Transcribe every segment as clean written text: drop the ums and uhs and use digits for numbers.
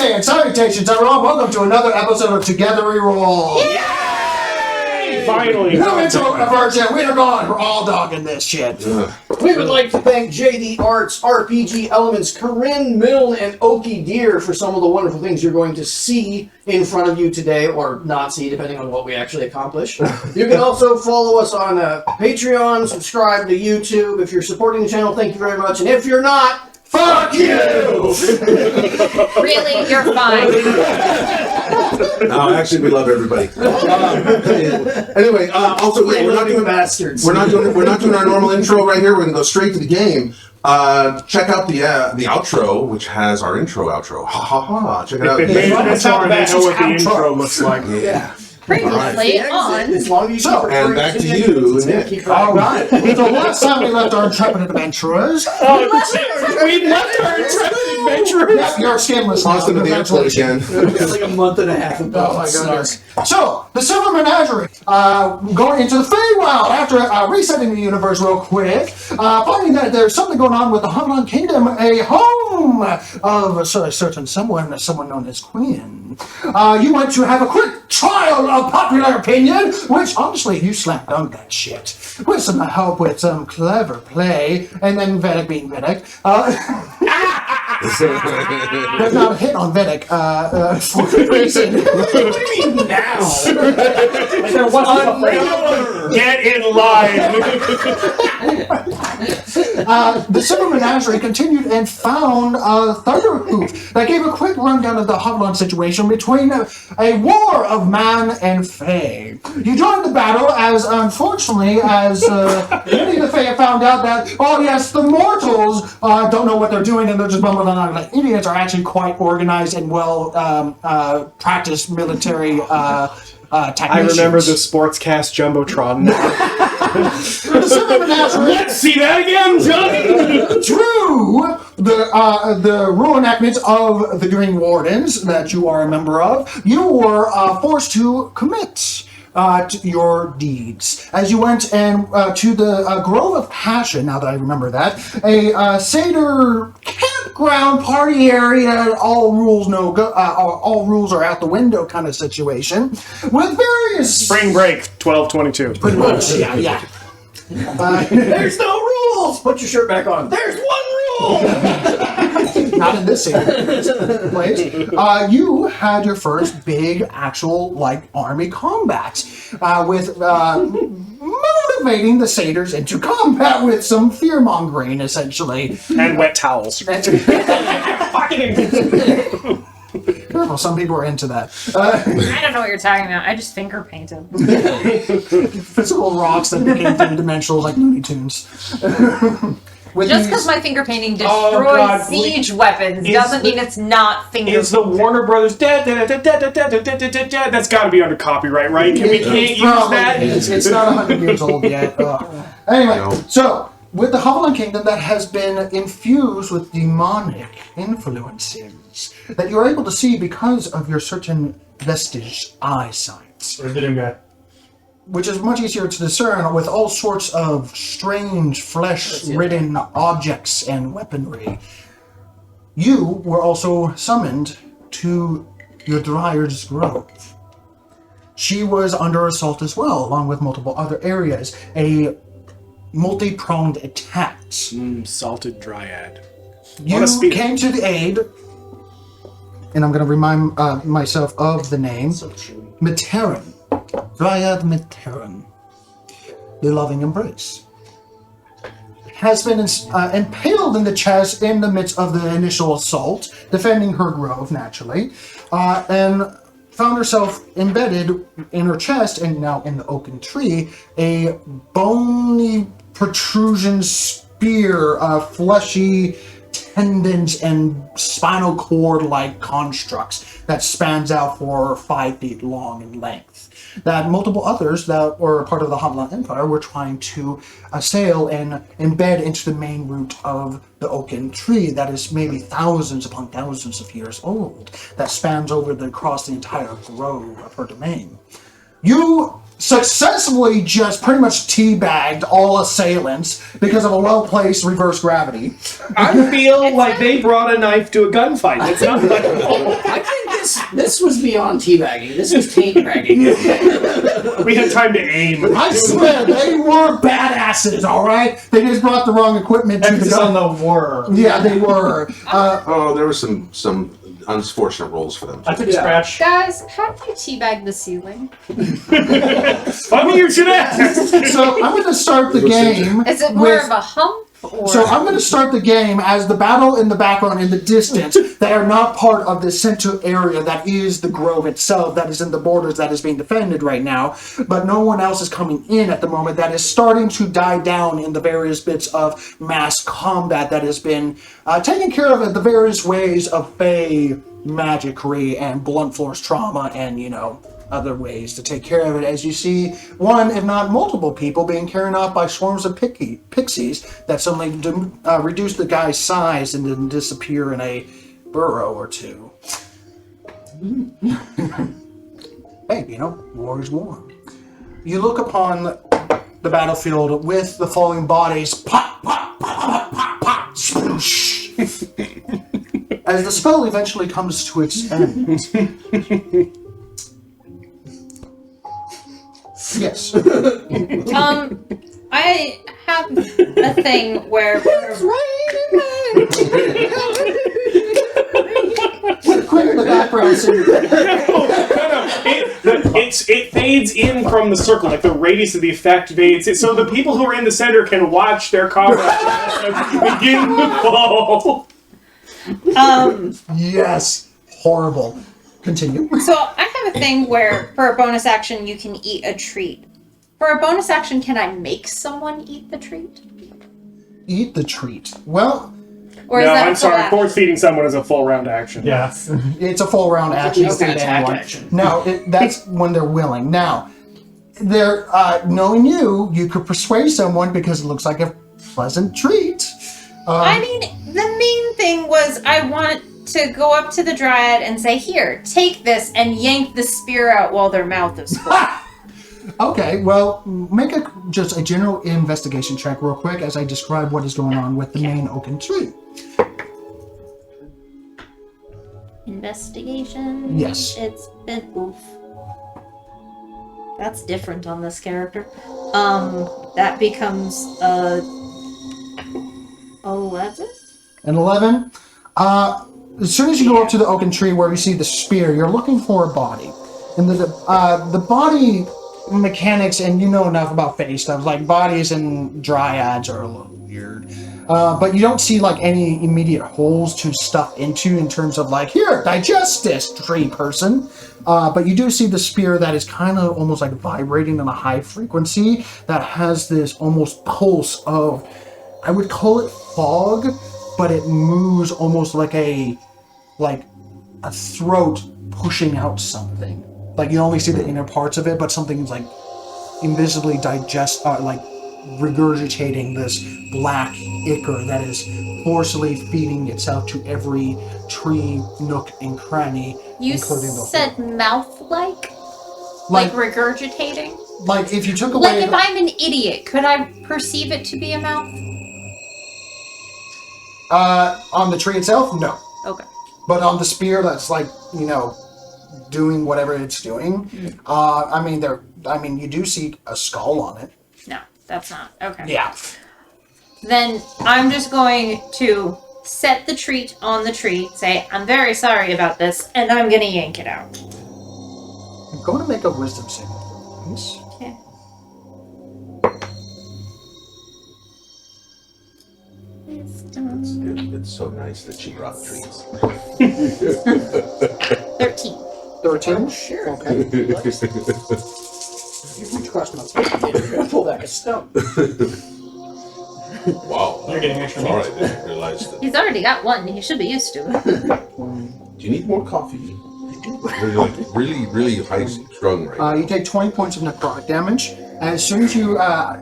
day and salutations, everyone. Welcome to another episode of Togetherwerole. Yay! Finally. New intro version. We are gone. We're all dogging this shit. We would like to thank JD Arts, RPG Elements, Corinne Milne, and Okie Deer for some of the wonderful things you're going to see in front of you today, or not see, depending on what we actually accomplish. You can also follow us on Patreon, subscribe to YouTube. If you're supporting the channel, thank you very much. And if you're not, fuck you! Really? You're fine. No, actually, we love everybody. Anyway, also we're not doing bastards. We're not doing our normal intro right here. We're gonna go straight to the game. Check out the outro, which has our outro. Ha ha ha! Check it out. If they made this far, they know what the intro looks like. Yeah. Previously on. As long as you And back to you, Nick. All right. So last time we left our intrepid adventurers. We left our intrepid adventurers. Yep, you're skinless. Lost into the airport again. It's like a month and a half of Oh my goodness. So, the Silver Menagerie, going into the Fey Wild after resetting the universe real quick, finding that there's something going on with the Hoveland Kingdom, a home of a certain someone known as Queen. You went to have a quick trial of popular opinion, which honestly, you slam dunked that shit. With some help with some clever play, and then Vedic being Vedic. There's not a hit on Vedic for a reason. What do you mean now? Get in line. The Silver Menagerie continued and found Thunderhoof that gave a quick rundown of the Hoveland situation between a war of man and Fey. You joined the battle as, unfortunately, many of the Fey have found out that, oh yes, the mortals don't know what they're doing and they're just bumbling along like idiots, are actually quite organized and well practiced military technicians. I remember the Sportscast Jumbotron. The Silver Menagerie. Let's see that again, Johnny! Through the rule enactments of the Green Wardens that you are a member of, you were forced to commit to your deeds. As you went and to the Grove of Passion, now that I remember that, a satyr campground party area, all rules are out the window kind of situation, with various... Spring break, 12/22. Pretty much, yeah. There's no rules! Put your shirt back on. There's one rule! Not in this place. You had your first big actual army combat with motivating the satyrs into combat with some fear mongering, essentially. And wet towels. Careful, some people are into that. I don't know what you're talking about. I just finger painted. Physical rocks that became three-dimensional like Looney Tunes. Just because my finger painting destroys siege weapons doesn't mean it's not finger Is the Warner Brothers that's got to be under copyright, right? We can't use that? It's not 100 years old yet. Anyway, so with the Hoveland Kingdom that has been infused with demonic influences that you're able to see because of your certain vestige eyesight. Where's the new guy? Which is much easier to discern with all sorts of strange flesh-ridden objects and weaponry. You were also summoned to your Dryad's Grove. She was under assault as well, along with multiple other areas. A multi-pronged attack. Salted Dryad. You came to the aid, and I'm going to remind myself of the name, Materan. Dryad Materan. The loving embrace. Has been impaled in the chest in the midst of the initial assault, defending her grove, naturally, and found herself embedded in her chest, and now in the oaken tree, a bony protrusion spear of fleshy tendons and spinal cord-like constructs that spans out for 5 feet long in length. That multiple others that were part of the Hoveland Empire were trying to assail and embed into the main root of the oaken tree that is maybe thousands upon thousands of years old, that spans across the entire grove of her domain. You successfully just pretty much teabagged all assailants because of a well-placed reverse gravity. I feel like they brought a knife to a gunfight. It's not like I think this was beyond teabagging. This was taint-bagging. we had time to aim. I swear, they were badasses, all right? They just brought the wrong equipment to the Emphasis gun. on the were. Yeah, they were. There were some unfortunate roles for them. I took a scratch. Guys, how do you teabag the ceiling? Funny you should ask. So I'm going to start the game. Is it more with- of a hump? Or... So I'm going to start the game as the battle in the background in the distance that are not part of the center area that is the grove itself, that is in the borders that is being defended right now. But no one else is coming in at the moment. That is starting to die down in the various bits of mass combat that has been taken care of in the various ways of Fey magicry and blunt force trauma and, other ways to take care of it, as you see one, if not multiple people being carried off by swarms of pixies that suddenly reduce the guy's size and then disappear in a burrow or two. Hey, war is war. You look upon the battlefield with the falling bodies, pop, pop, pop, pop, pop, sploosh. As the spell eventually comes to its end. Yes. I have a thing where Quick in the background. It fades in from the circle, like the radius of the effect fades. So the people who are in the center can watch their comrades begin to fall. Yes. Horrible. Continue. So I have a thing where for a bonus action you can eat a treat. For a bonus action, can I make someone eat the treat? Eat the treat. Well, Or No, is that I'm a sorry. full Force feeding someone is a full round action. Yeah. it's a full round action. It's an You can attack anyone. action. No, that's when they're willing. Now, they're knowing you could persuade someone because it looks like a pleasant treat. I mean, the main thing was I want to go up to the Dryad and say, here, take this, and yank the spear out while their mouth is full. Okay, well, make just a general investigation check real quick as I describe what is going on with the main oaken tree. Investigation? Yes. It's been, oof. That's different on this character. That becomes, 11? An 11. As soon as you go up to the oaken tree where you see the spear, you're looking for a body. And the body mechanics, and you know enough about Fey stuff, like bodies and dryads are a little weird. But you don't see like any immediate holes to stuff into in terms of like, here, digest this, tree person. But you do see the spear that is kind of almost like vibrating on a high frequency that has this almost pulse of, I would call it fog, but it moves almost like a throat pushing out something. Like you only see the inner parts of it, but something's like invisibly regurgitating this black ichor that is forcibly feeding itself to every tree, nook, and cranny, You including the said mouth-like? Like regurgitating? Like if you took away Like if I'm an idiot, could I perceive it to be a mouth? on the tree itself, no. Okay. But on the spear that's like, doing whatever it's doing, you do see a skull on it. No, that's not. Okay. Yeah. Then I'm just going to set the treat on the tree, say, I'm very sorry about this, and I'm going to yank it out. I'm going to make a wisdom saving throw, please. Okay. It's so nice that she brought treats. 13. 13? Sure. Okay. You reach across my face and pull back a stone. Wow. You're getting extra Sorry, meat. I didn't realize that. He's already got one. He should be used to it. Do you need more coffee? You're like really, really high strung right now. You take 20 points of necrotic damage. As soon as you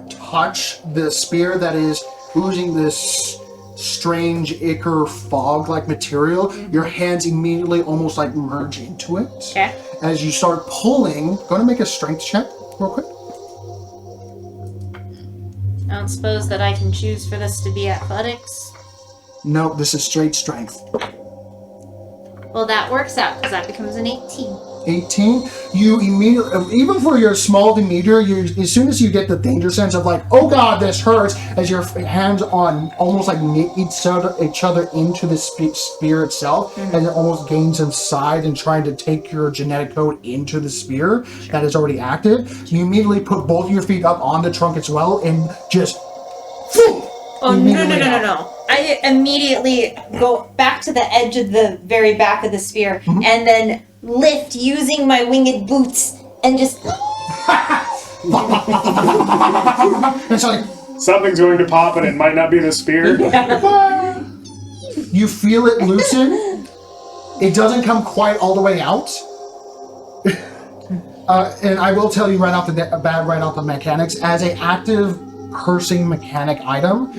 touch the spear that is oozing this strange ichor fog-like material, your hands immediately almost like merge into it. Okay. As you start pulling, going to make a strength check real quick. don't suppose that I can choose for this to be athletics? Nope, this is straight strength. Well, that works out, because that becomes an 18. 18. You immediately, even for your small demeanor, as soon as you get the danger sense of like, oh god, this hurts, as your hands on almost like knit each other into the spear itself, and it almost gains inside and trying to take your genetic code into the spear that is already active. You immediately put both of your feet up on the trunk as well, and just. Oh, no. I immediately go back to the edge of the very back of the spear, and then lift using my winged boots, and just... It's like... Something's going to pop and it might not be the spear. You feel it loosen. It doesn't come quite all the way out. And I will tell you right off the mechanics, as an active cursing mechanic item,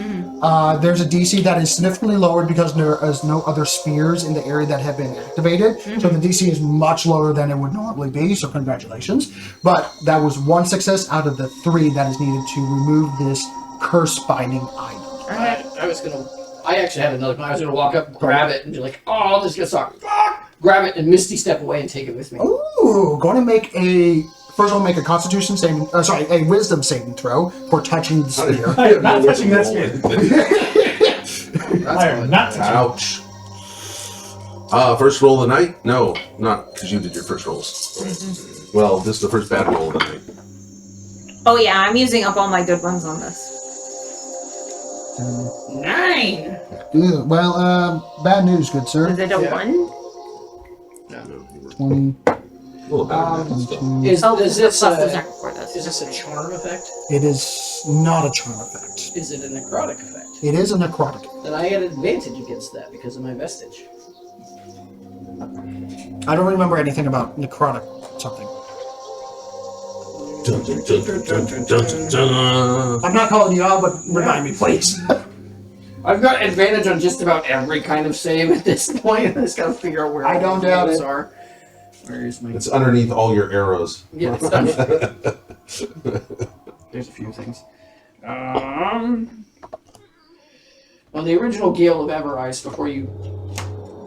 there's a DC that is significantly lowered because there is no other spears in the area that have been activated. So the DC is much lower than it would normally be, so congratulations. But that was one success out of the 3 that is needed to remove this curse binding item. I actually had another plan. I was gonna walk up, grab it, and be like, oh, I'll just get stuck. Grab it and Misty step away and take it with me. Ooh, going to make a... First of all, make a Constitution saving... a Wisdom saving throw for touching the spear. I am not touching that spear. I am not touching. Ouch. First roll of the night? No, not because you did your first rolls. Well, this is the first bad roll of the night. Oh yeah, I'm using up all my good ones on this. 9! Good. Well, bad news, good sir. Is it a 1? 20. A little better than that. Still. Is this plus the check for this. is this a charm effect? It is not a charm effect. Is it a necrotic effect? It is a necrotic. Then I had advantage against that because of my vestige. I don't remember anything about necrotic something. Dun, dun, dun, dun, dun, dun, dun. I'm not calling you out, but remind me, please. I've got advantage on just about every kind of save at this point. I just gotta figure out where I don't doubt those it. are. Where is my... It's underneath all your arrows. Yeah, it's there's a few things. Well, the original Gale of Everise, before you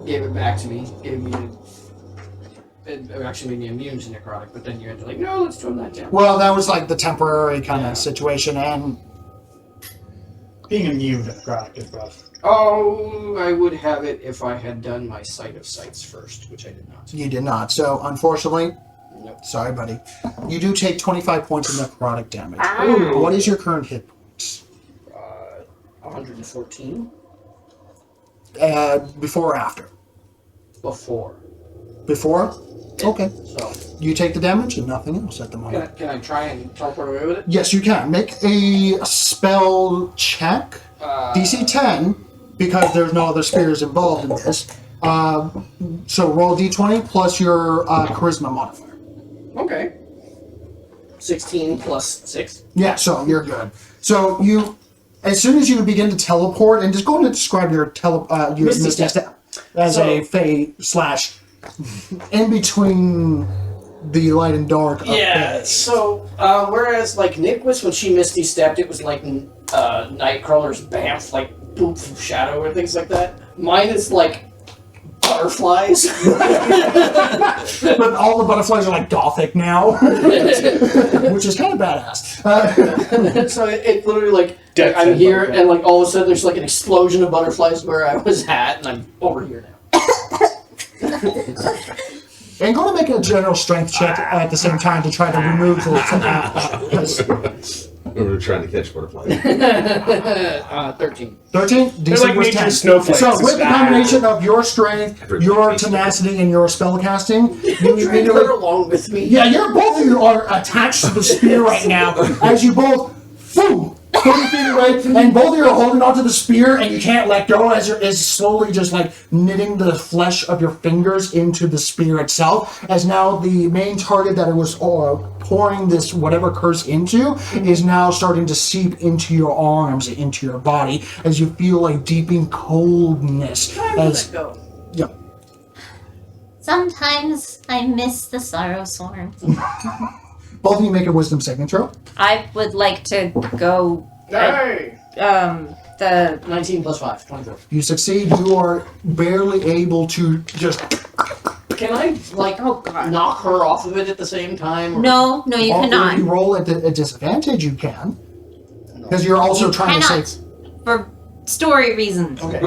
gave it back to me, gave me it actually made me immune to necrotic, but then you had to like, no, let's tone that down. Well, that was like the temporary kind of situation, and Being immune to necrotic is rough. Oh, I would have it if I had done my Sight of Sights first, which I did not. you did not. So, unfortunately, Nope. sorry, buddy. You do take 25 points of necrotic damage. Ooh. What is your current hit points? 114 Before or after? before. Before? Okay. So, You take the damage and nothing else at the moment. can I try and teleport away with it? Yes, you can. Make a spell check. DC 10, because there's no other spears involved in this. So roll D20 plus your charisma modifier. Okay. 16 plus 6. Yeah, so you're good. So you, as soon as you begin to teleport, and just go ahead and describe your your Misty Misty Step. Step as a Fey / in between the light and dark. Of Fey. So whereas like Nicholas, when she Misty stepped, it was like Nightcrawler's Bamf, like boop shadow or things like that. Mine is like butterflies. But all the butterflies are like gothic now, which is kind of badass. So it literally like Death I'm and here butterfly. and like all of a sudden there's like an explosion of butterflies where I was at, and I'm over here now. And go to make a general strength check at the same time to try to remove the. 'Cause we're trying to catch butterflies. 13. 13? They're DC like was nature's 10. snowflakes. So It's with the bad. combination of your strength, your tenacity, and your spellcasting, you Drag her immediately. along with me. Yeah, both of you are attached to the spear right now as you both, boom, 30 feet away, and both of you are holding onto the spear, and you can't let go as you're slowly just like knitting the flesh of your fingers into the spear itself. As now the main target that it was pouring this whatever curse into is now starting to seep into your arms, into your body, as you feel like deepening coldness. As Go. yeah. Sometimes I miss the sorrow sworn. Both of you make a wisdom saving throw. I would like to go Hey! The 19 plus 5, 24. You succeed. You are barely able to just. Can I, like, oh god. knock her off of it at the same time? Or? No, you If cannot. you roll at a disadvantage, you can. Because you're also You trying cannot. to save. For story reasons. Okay.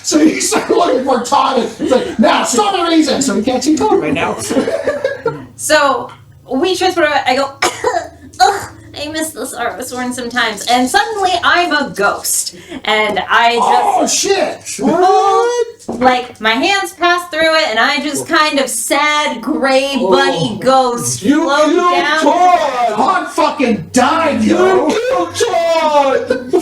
So you start looking for Todd. And it's like, now, stop the reason. So you can't see Todd right now. So we transport. I go. Ugh, I miss this Arthur sometimes, and suddenly I'm a ghost, and I just shit! What? like my hands pass through it, and I just kind of sad gray bunny ghost You float killed down. Todd! Todd fucking died, yo! You killed Todd!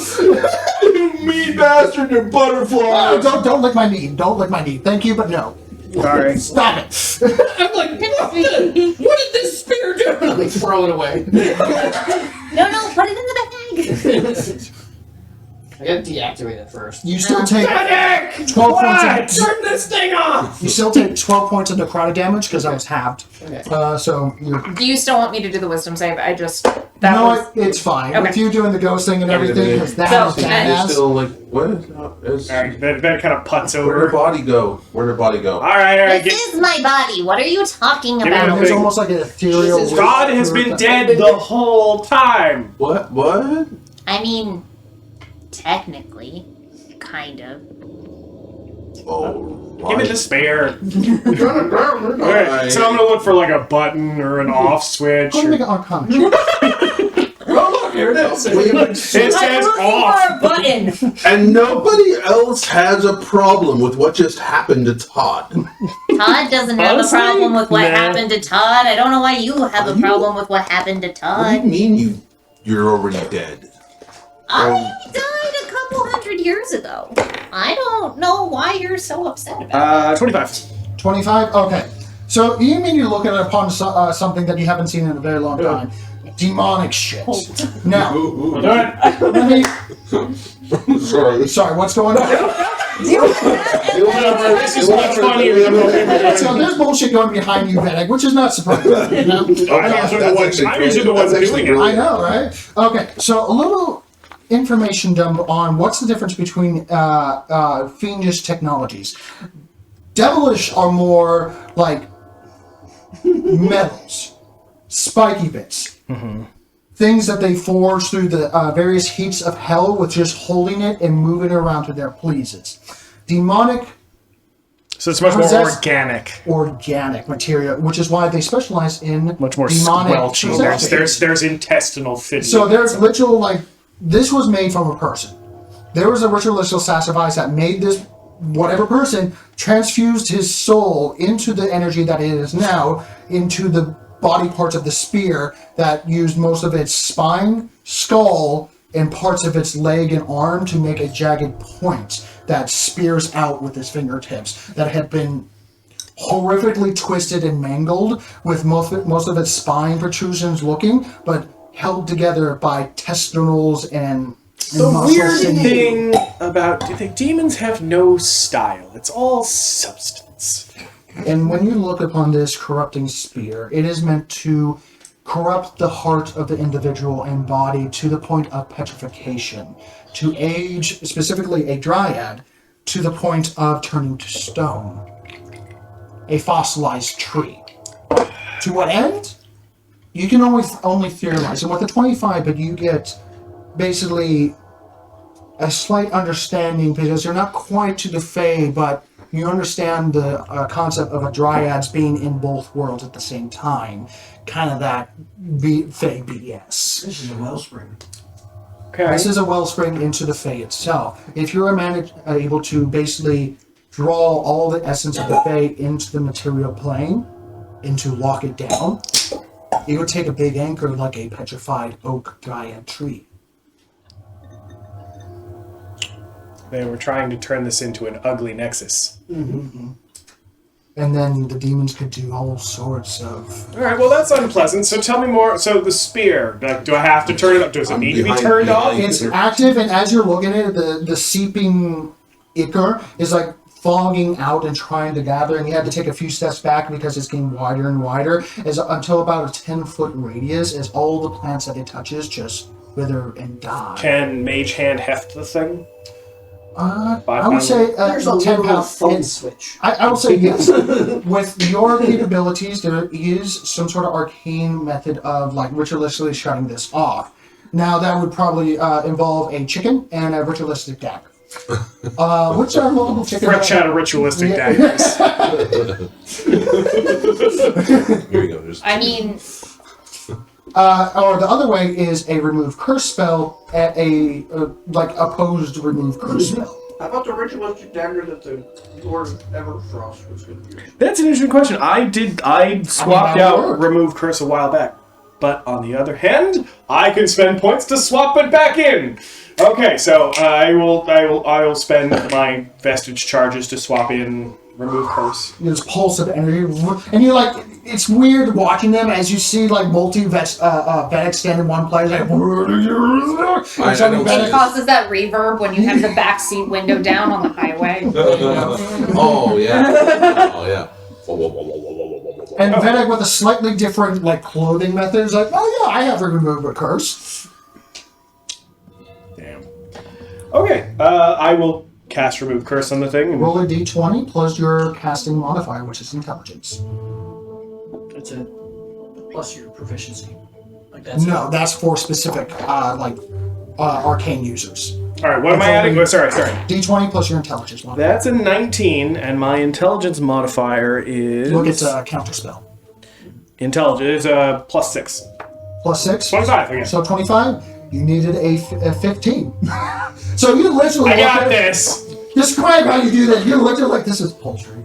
You mean bastard, you butterfly! Don't lick my knee. Don't lick my knee. Thank you, but no. Sorry. Stop it. I'm like, what did this spear do? And I throw it away. No, put it in the bag. I gotta deactivate it first. You still take 12 points. Turn this thing off! You still take 12 points of necrotic damage because that was halved. Okay. So you're. Do you still want me to do the wisdom save? I just It's fine. Okay. With you doing the ghost thing and everything, because that So, is You're badass. still like, what is Alright, Ben kind of putts Where'd her over. body go? Where'd her body go? Alright, This is my body. What are you talking me about? a It's almost like an ethereal. Jesus. God has been dead the whole time! What? What? I mean, technically, kind of. Oh, Give me the spare. Alright. Alright, so I'm gonna look for like a button or an off switch. How do you make Or... an arcana check? Oh, look, here it is. It I'm says looking off. for a button. And nobody else has a problem with what just happened to Todd. Todd doesn't have Honestly, a problem with what nah. happened to Todd. I don't know why you have a problem with what happened to What do you Todd. mean you're already dead? I died a couple hundred years ago. I don't know why you're so upset about 25. 25? Okay. So you mean you're looking upon something that you haven't seen in a very long time. Demonic shit. Now, let me. Sorry. Sorry, what's going on? This is much funnier than what we were So there's bullshit going behind you, Vedic, which is not surprising. You know? I'm usually the one doing it. I know, right? Okay, so a little information dump on what's the difference between fiendish technologies. Devilish are more like metals, spiky bits. Things that they forge through the various heats of hell with just holding it and moving it around to their pleases. Demonic, So it's much more Possessed- organic. material, which is why they specialize in Much more demonic squelching. possession. There's intestinal fitting. So there's literal, like, this was made from a person. There was a ritualistic sacrifice that made this, whatever person, transfused his soul into the energy that it is now, into the body parts of the spear that used most of its spine, skull, and parts of its leg and arm to make a jagged point that spears out with its fingertips that had been horrifically twisted and mangled with most of its spine protrusions looking, but held together by testicles and the muscle weird sinew. thing about demons have no style. It's all substance. And when you look upon this corrupting spear, it is meant to corrupt the heart of the individual and body to the point of petrification, to age, specifically a dryad, to the point of turning to stone, a fossilized tree. To what end? You can only theorize. And with the 25, but you get basically a slight understanding because you're not quite to the Fey, but you understand the concept of a Dryads being in both worlds at the same time. Kind of that Fey BS. This is a wellspring. Okay. This is a wellspring into the Fey itself. If you're able to basically draw all the essence of the Fey into the material plane and to lock it down, it would take a big anchor like a petrified oak Dryad tree. They were trying to turn this into an ugly nexus. And then the demons could do all sorts of... All right, well that's unpleasant. So tell me more. So the spear, like, do I have to turn it up? Does it I'm need to be behind- turned off? behind- It's active, and as you're looking at it, the seeping ichor is like fogging out and trying to gather, and you had to take a few steps back because it's getting wider and wider, until about a 10-foot radius, as all the plants that it touches just wither and die. Can Mage Hand heft the thing? I would say There's a 10 little pounds. phone switch. I would say yes. With your capabilities, there is some sort of arcane method of like ritualistically shutting this off. Now that would probably involve a chicken and a ritualistic dagger. Which are multiple chickens? French out of ritualistic daggers. Here we go. There's I mean, or the other way is a remove curse spell at a like opposed remove curse spell. How about the ritualistic dagger that the Lord Everfrost was going to use? That's an interesting question. I swapped that out worked. remove curse a while back, but on the other hand, I can spend points to swap it back in. Okay, so I will spend my vestige charges to swap in remove curse. This pulse of energy, and you're like, it's weird watching them as you see like Vedic stand in one place, like. I know. it causes that reverb when you have the backseat window down on the highway. Oh yeah. Oh yeah. And Vedic with a slightly different like clothing method is like, oh yeah, I have remove a curse. Damn. Okay, I will cast remove curse on the thing. And Roll a d20 plus your casting modifier, which is intelligence. It's a plus your proficiency. Like that's No, that's for specific arcane users. all right, what am I adding? Oh, sorry. D20 plus your intelligence modifier. That's a 19, and my intelligence modifier is Look, it's a counter spell. intelligence. It's plus 6. Plus 6. 25 again. So 25. You needed a 15. So you literally. I got this. Describe how you do that. You're literally like, this is poultry.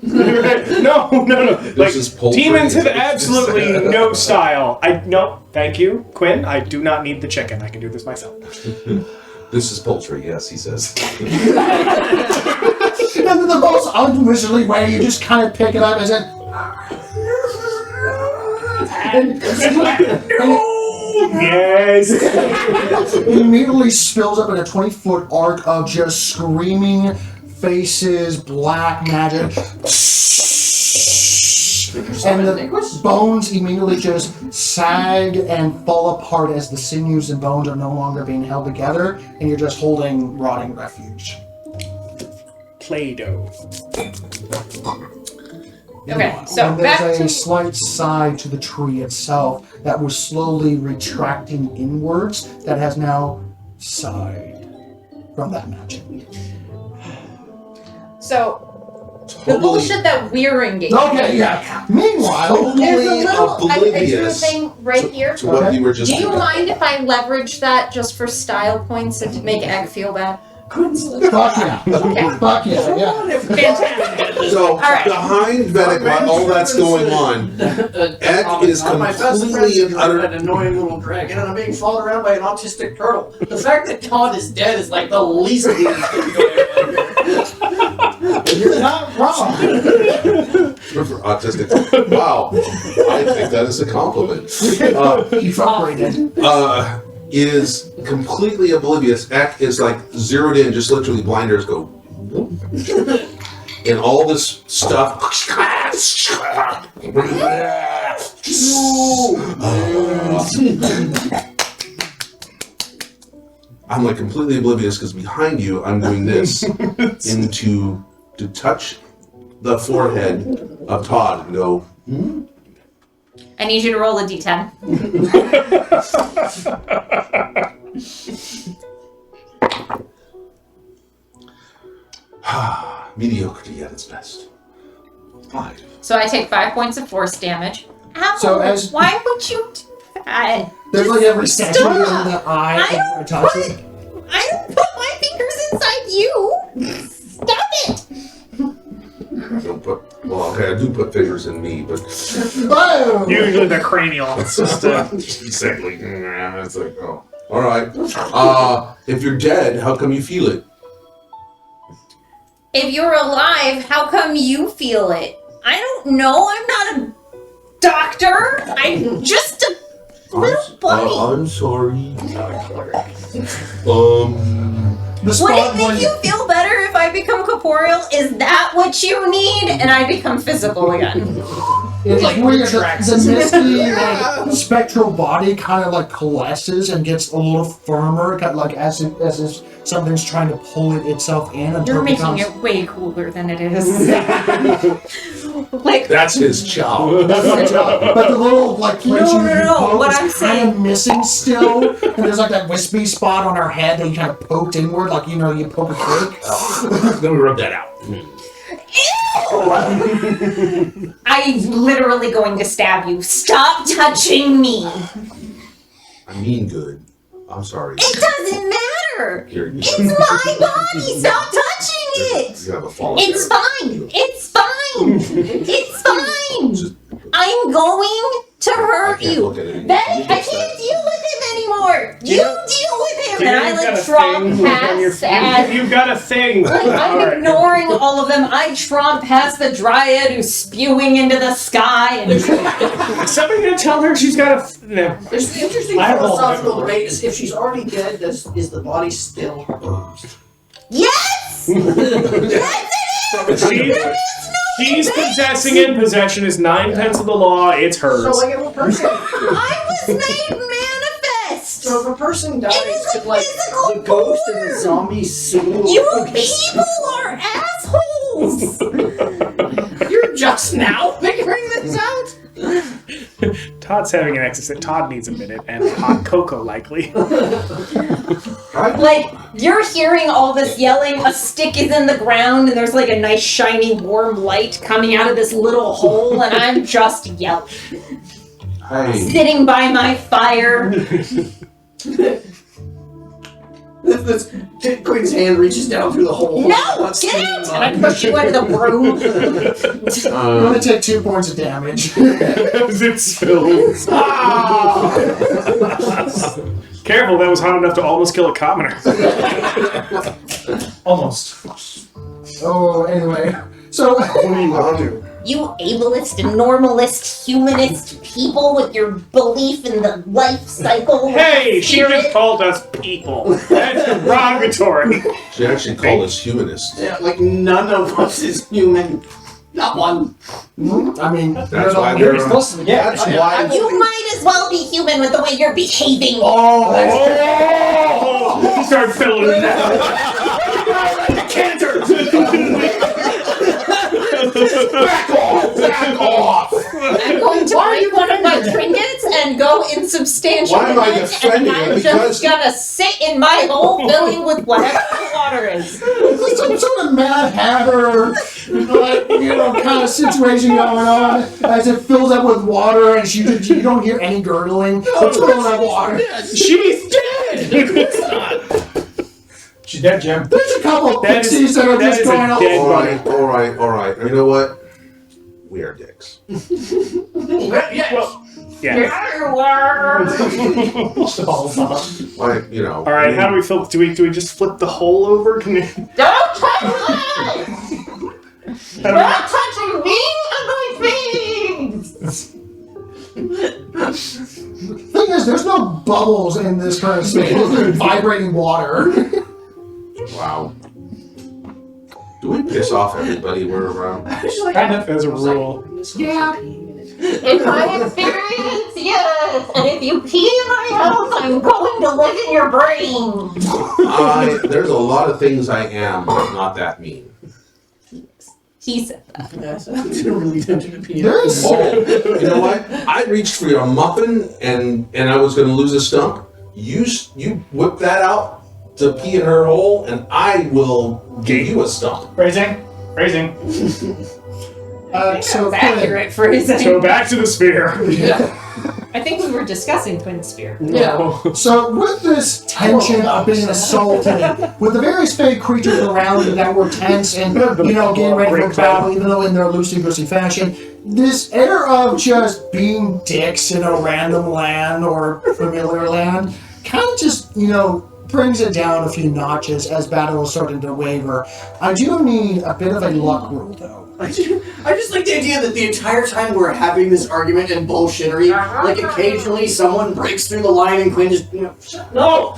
No. Like, is poultry. demons have absolutely no style. No, thank you, Quinn. I do not need the chicken. I can do this myself. This is poultry. Yes, he says. And in the most unwizardly way, you just kind of pick it up as it. Yes. It immediately spills up in a 20-foot arc of just screaming faces, black magic. And the bones immediately just sag and fall apart as the sinews and bones are no longer being held together, and you're just holding rotting refuge. Play-Doh. Okay, so and back there's a to slight side to the tree itself that was slowly retracting inwards that has now sighed from that magic. so the bullshit that we're engaged. Okay, yeah. Meanwhile, There's a little. I drew a oblivious thing right here. To what you were just Do you doing. mind if I leverage that just for style points and to make Egg feel bad? fuck yeah. Fuck yeah. Fantastic. So right. behind Vedic, while all that's going on, Egg is my best completely friend and utter. an annoying little dragon, and I'm being followed around by an autistic turtle. The fact that Todd is dead is like the least of these things going on here. You're not wrong. For autistic. Wow, I think that is a compliment. You've upgraded. Is completely oblivious. Ek is like zeroed in, just literally blinders go. And all this stuff. I'm like completely oblivious because behind you, I'm doing this to touch the forehead of Todd and go. I need you to roll a d10. Mediocrity at its best. 5. So I take 5 points of force damage. Ow! So as- Why would you do that? There's like every statue in Stop! the eye. I don't put my fingers inside you! Stop it! I don't put. Well, okay, I do put fingers in me, but Boom! Usually the cranial. It's just exactly. It's like, oh, all right. If you're dead, how come you feel it? If you're alive, how come you feel it? I don't know. I'm not a doctor. I'm just a little bunny. I'm sorry. The Would spot it make was you feel better if I become corporeal? Is that what you need? And I become physical again. It's Like weird. tracks. The misty, like, spectral body kind of like coalesces and gets a little firmer, kind of like as if something's trying to pull it itself in. Until You're it making becomes... it way cooler than it is. Like, That's his job. That's my job. But the little like place No, you no, no, poke what is I'm kind saying- of missing still, and there's like that wispy spot on her head that you kind of poked inward, like you poke a cake. Then we rub that out. I'm literally going to stab you. Stop touching me. I mean good. I'm sorry. It doesn't matter. Here, you It's my body. Stop touching it. You have a fall. It's fine. It's fine. It's fine. Just- I'm going to I hurt can't you. look at it. Then I can't deal with him anymore. You deal with him. And I You've got a like tromp thing on your- past as You've got a thing. like, I'm Alright. ignoring all of them. I tromp past the Dryad who's spewing into the sky. And Is somebody gonna tell her she's got a? No. There's an interesting I have all philosophical the debate: is if she's already dead, is the body still hers? yes, yes, it is. There is no She's debate. possessing it. Possession is 9/10 of the law. It's hers. So, like, if a person, I was made manifest. so if a person dies, It is a could, like physical the ghost and the form. zombie sue? You people are assholes. You're just now figuring this out. Todd's having an exorcism. Todd needs a minute, and hot cocoa likely. Like, you're hearing all this yelling, a stick is in the ground, and there's like a nice shiny warm light coming out of this little hole, and I'm just yelling. Hey, Sitting by my fire. Quinn's hand reaches down through the hole. No! Get out! And I push you under the broom. You're gonna take 2 points of damage. As it spills. Careful, that was hot enough to almost kill a commoner. Almost. Oh, anyway. So, What do you want to do? You ableist, normalist, humanist people with your belief in the life cycle. Hey, she spirit. just called us people. That's derogatory. she actually called us humanists. Yeah, like none of us is human. Not one. I mean, That's why You're they're. supposed to get. That's why. You might as well be human with the way you're behaving. Oh! He started filling it out. Back off! Back off! I'm going to break one of my trinkets and go insubstantial. Why am I and defending I'm it? just Because- gonna sit in my hole filling with whatever the water is. it's some sort of Mad Hatter, like, kind of situation going on as it fills up with water and you don't hear any gurgling. It's filling up water. She's dead! She's dead, Jim. There's a couple of That is- pixies that are that just is a going dead- off. All right. You know what? We are dicks. Yes. Yeah. Like, you know. All right. How do we flip? Do we just flip the hole over? Can we? Don't touch me! How do Not touching me! I'm going Thing is, there's no bubbles in this current state. It's vibrating water. Wow. Do we piss off everybody we're around? Kind of. As a rule. Yeah. In my experience, yes. And if you pee in my house, I'm going to live in your brain. There's a lot of things I am, but not that mean. He said that. Yes, I didn't really intend to be. There's Oh, you know what? I reached for your muffin and I was going to lose a stump. You whip that out to pee in her hole, and I will give you a stump. Phrasing. so That's accurate phrasing. So back to the sphere. I think we were discussing Twin Spear. Yeah. So with this tension of being assaulted, with the various fake creatures around you that were tense and getting ready for battle, even though in their loosey-goosey fashion, this air of just being dicks in a random land or familiar land kind of just brings it down a few notches as battle is starting to waver. I do need a bit of a luck roll, though. I just like the idea that the entire time we're having this argument and bullshittery, like occasionally someone breaks through the line and Quinn just, no!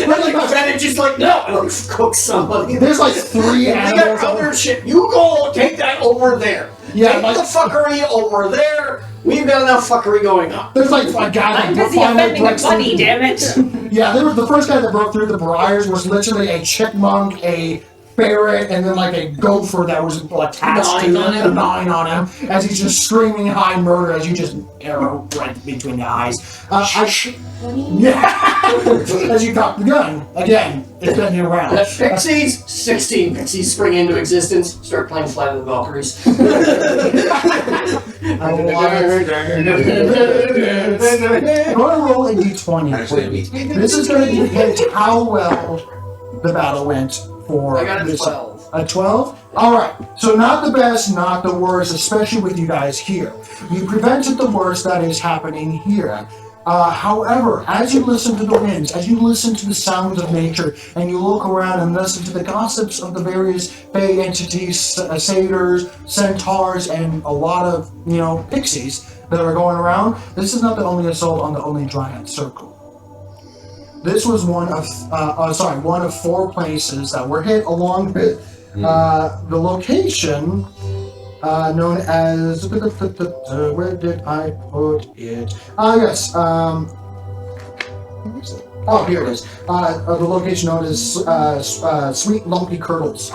Brandon just like, no! Cook somebody. There's like 3 We got animals. other shit. You go take that over there. Yeah, Take like- the fuckery over there. We've got enough fuckery going on. There's like a guy I'm that busy finally offending a breaks bunny, through. damn it. Yeah, there was the first guy that broke through the briars was literally a chipmunk, a ferret, and then like a gopher that was attached to Gnawing on him. a gnawing on him as he's just screaming high murder as you just arrow right between the eyes. As you cock the gun. Again, it's been your round. Pixies, 16 pixies spring into existence. Start playing Flight of the Valkyries. I'm going to roll a d20. Actually, This is going to depict how well the battle went for I got a this. 12. A 12? Alright, so not the best, not the worst, especially with you guys here. You prevented the worst that is happening here. However, as you listen to the winds, as you listen to the sounds of nature, and you look around and listen to the gossips of the various Fey entities, satyrs, centaurs, and a lot of, pixies that are going around, this is not the only assault on the only Dryad circle. This was one of 4 places that were hit along with the location known as where did I put it? Yes. Oh, here it is. The location known as Sweet Lumpy Curdles.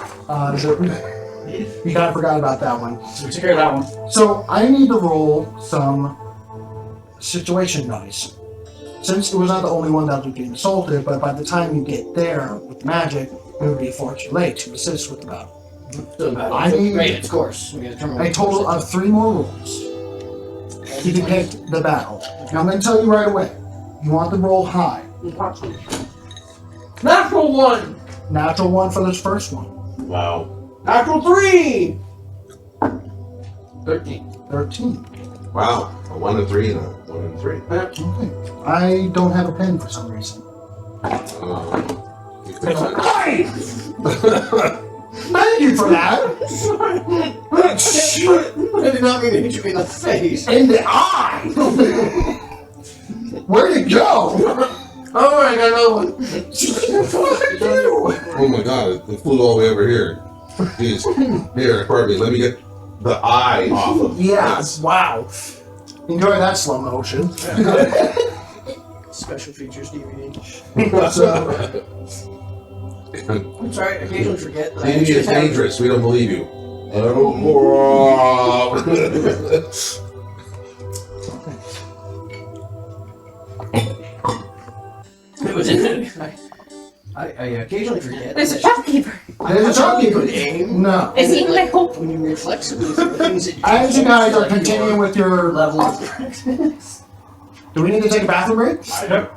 You kind of forgot about that one. So take care of that one. So I need to roll some situation dice. Since it was not the only one that was being assaulted, but by the time you get there with magic, it would be far too late to assist with the battle. I need Great, of course. We gotta determine a total of 3 more rolls to depict the battle. Now I'm going to tell you right away, you want the roll high. Natural 1! Natural 1 for this first one. wow. Natural 3! 13. 13. Wow. A 1 and 3 and a 1 and 3. Okay. I don't have a pen for some reason. Thank you for that. I did not mean to hit you in the face. In the eye. Where'd it go? Oh, I got another one. Oh my god, it flew all the way over here. Jeez. Here, pardon me, let me get the eye off of Yeah. this. Wow. Enjoy that slow motion. Special features DVD. So, I'm sorry, I occasionally forget that I TV actually is have- dangerous, we don't believe you. Oh. It was in I occasionally forget. There's a that shopkeeper. there's a shopkeeper. Good aim. No. Is he my hope? When you reflexively throw things that As you guys are continuing with your level of practice. do we need to take a bathroom break? I don't.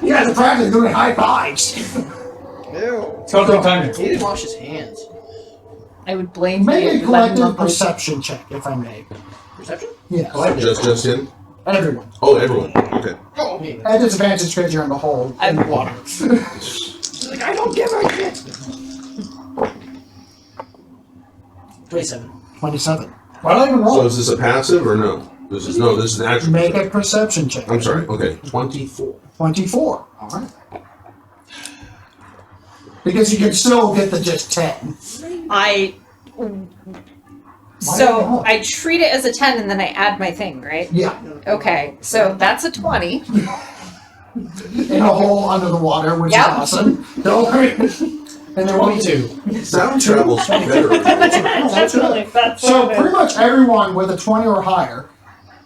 You guys are practicing doing high fives. Ew. Something time. He didn't wash his hands. I would blame Make you. a collective perception check, if I may. Perception? Yes. Just him? Everyone. Oh, everyone. Okay. Oh, me. At disadvantage because you're in the hole in the water. Like, I don't give a shit. 27. 27. Why don't I even So roll? is this a passive or no? This is an actual. Make a perception check. I'm sorry. Okay, 24. 24. Alright. Because you can still get the just 10. So I treat it as a 10 and then I add my thing, right? Yeah. Okay, so that's a 20. In a hole under the water, which Yep. is awesome. Don't worry. And then 22. Sound travels better. Definitely. So pretty much everyone with a 20 or higher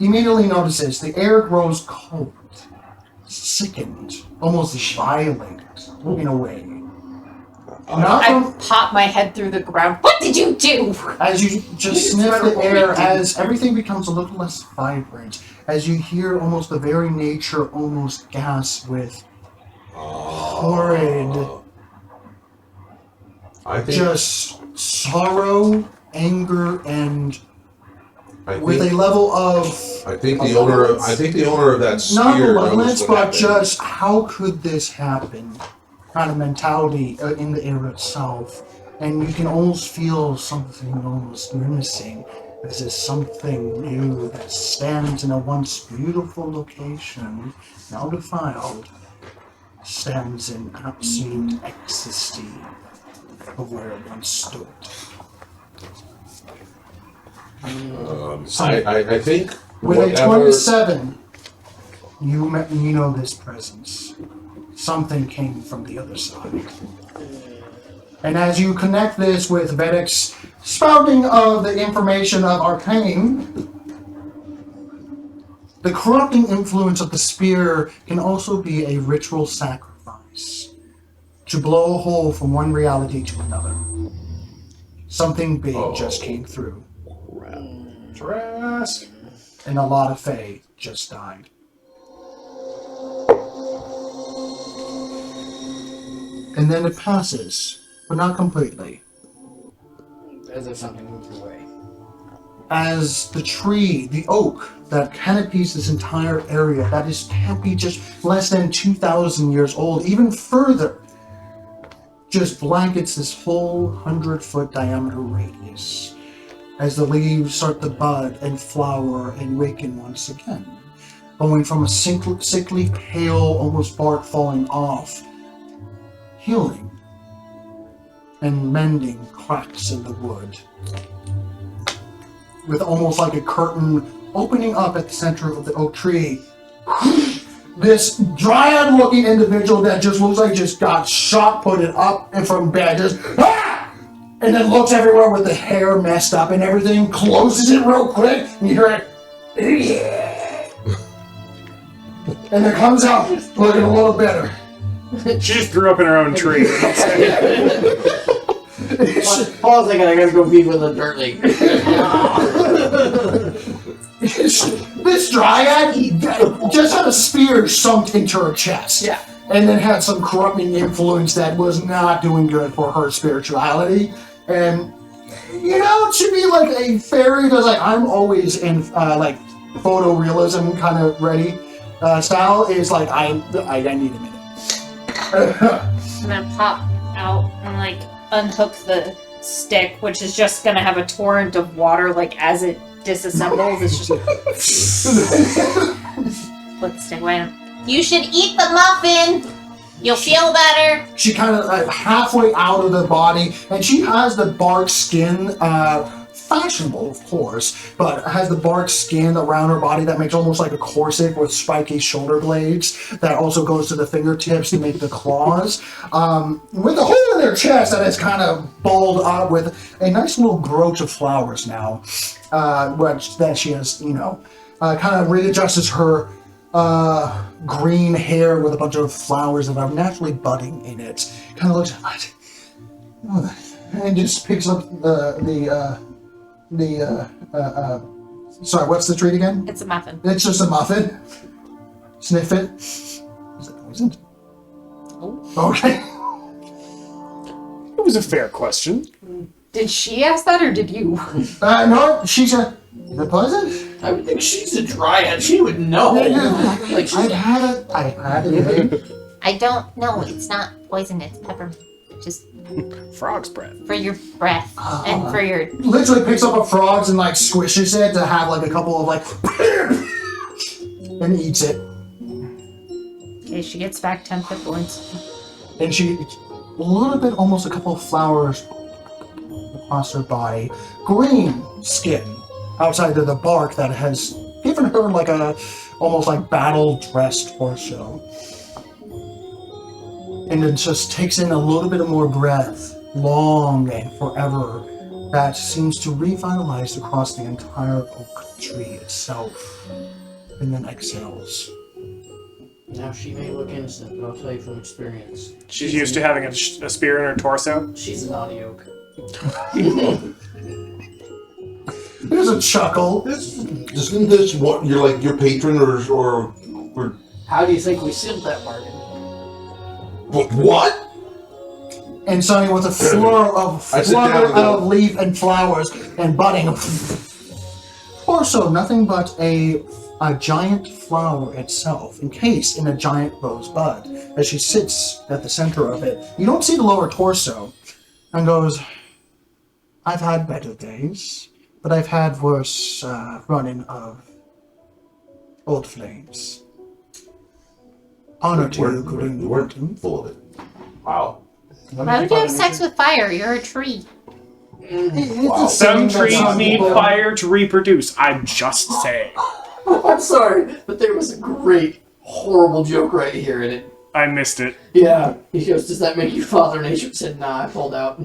immediately notices the air grows cold, sickened, almost violent in a way. Not I from, pop my head through the ground. What did you do? as you just sniff the air, as everything becomes a little less vibrant, as you hear almost the very nature almost gasp with horrid, I think just sorrow, anger, and with a level of I think the owner of that spear not knows malevolence, what but happened. just how could this happen? Kind of mentality in the area itself, and you can almost feel something almost grimacing. This is something new that stands in a once beautiful location, now defiled, stands in absolute ecstasy of where it once stood. I think With a whatever- 27, you know this presence. Something came from the other side. And as you connect this with Vedek's spouting of the information of Arcane, the corrupting influence of the spear can also be a ritual sacrifice to blow a hole from one reality to another. Something big just came through. Trask. And a lot of Fey just died. And then it passes, but not completely. As if something moved away. As the tree, the oak, that canopies this entire area, that is can't be just less than 2,000 years old, even further, just blankets this whole 100-foot diameter radius. As the leaves start to bud and flower and waken once again, going from a sickly pale, almost bark falling off, healing and mending cracks in the wood, with almost like a curtain opening up at the center of the oak tree. This Dryad-looking individual that just looks like just got shot putted up and from bed, just and then looks everywhere with the hair messed up and everything, closes it real quick, and you hear it, and it comes out looking a little better. She just grew up in her own tree. Pause a second, I gotta go feed with a dirt league. This Dryad just had a spear sunk into her chest. Yeah. And then had some corrupting influence that was not doing good for her spirituality. And, you know, to be like a fairy, because like I'm always in like photorealism kind of ready style, is like I need a minute. I'm gonna pop out and like unhook the stick, which is just gonna have a torrent of water like as it disassembles. It's just put the stick away. You should eat the muffin. You'll feel better. She kind of halfway out of the body, and she has the bark skin, fashionable of course, but has the bark skin around her body that makes almost like a corset with spiky shoulder blades that also goes to the fingertips to make the claws. With a hole in their chest that is kind of balled up with a nice little brooch of flowers now, which that she has, you know, kind of readjusts her green hair with a bunch of flowers that are naturally budding in it. Kind of looks at it and just picks up sorry, what's the treat again? It's a muffin. It's just a muffin. Sniff it. Is it poisoned? Oh. Okay. It was a fair question. Did she ask that or did you? No, she's a... Is it poisoned? I would think she's a Dryad. She would know. Like she's I've had it. I don't know. It's not poison. It's peppermint. Just Frog's breath. for your breath and for your. Literally picks up a frog and like squishes it to have like a couple of like... and eats it. Okay, she gets back 10 hit points. And she... A little bit, almost a couple of flowers across her body. Green skin outside of the bark that has given her like a almost like battle-dressed torso. And it just takes in a little bit of more breath, long and forever, that seems to revitalize across the entire oak tree itself. And then exhales. Now she may look innocent, but I'll tell you from experience. She's used to having a spear in her torso. She's a naughty oak. There's a chuckle. Isn't this what you're like your patron or How do you think we sealed that bargain? what? And suddenly with a flurry I sit down and go- of leaf and flowers and budding. torso, nothing but a giant flower itself, encased in a giant rose bud. As she sits at the center of it, you don't see the lower torso, and goes, I've had better days, but I've had worse running of old flames. Honor to you, Green You weren't Mountain. full of it. Wow. Why would you have sex with fire? You're a tree. Wow. Some trees some need people- fire to reproduce. I'm just saying. I'm sorry, but there was a great, horrible joke right here in it. I missed it. Yeah. He goes, does that make you Father Nature? I said, nah, I pulled out.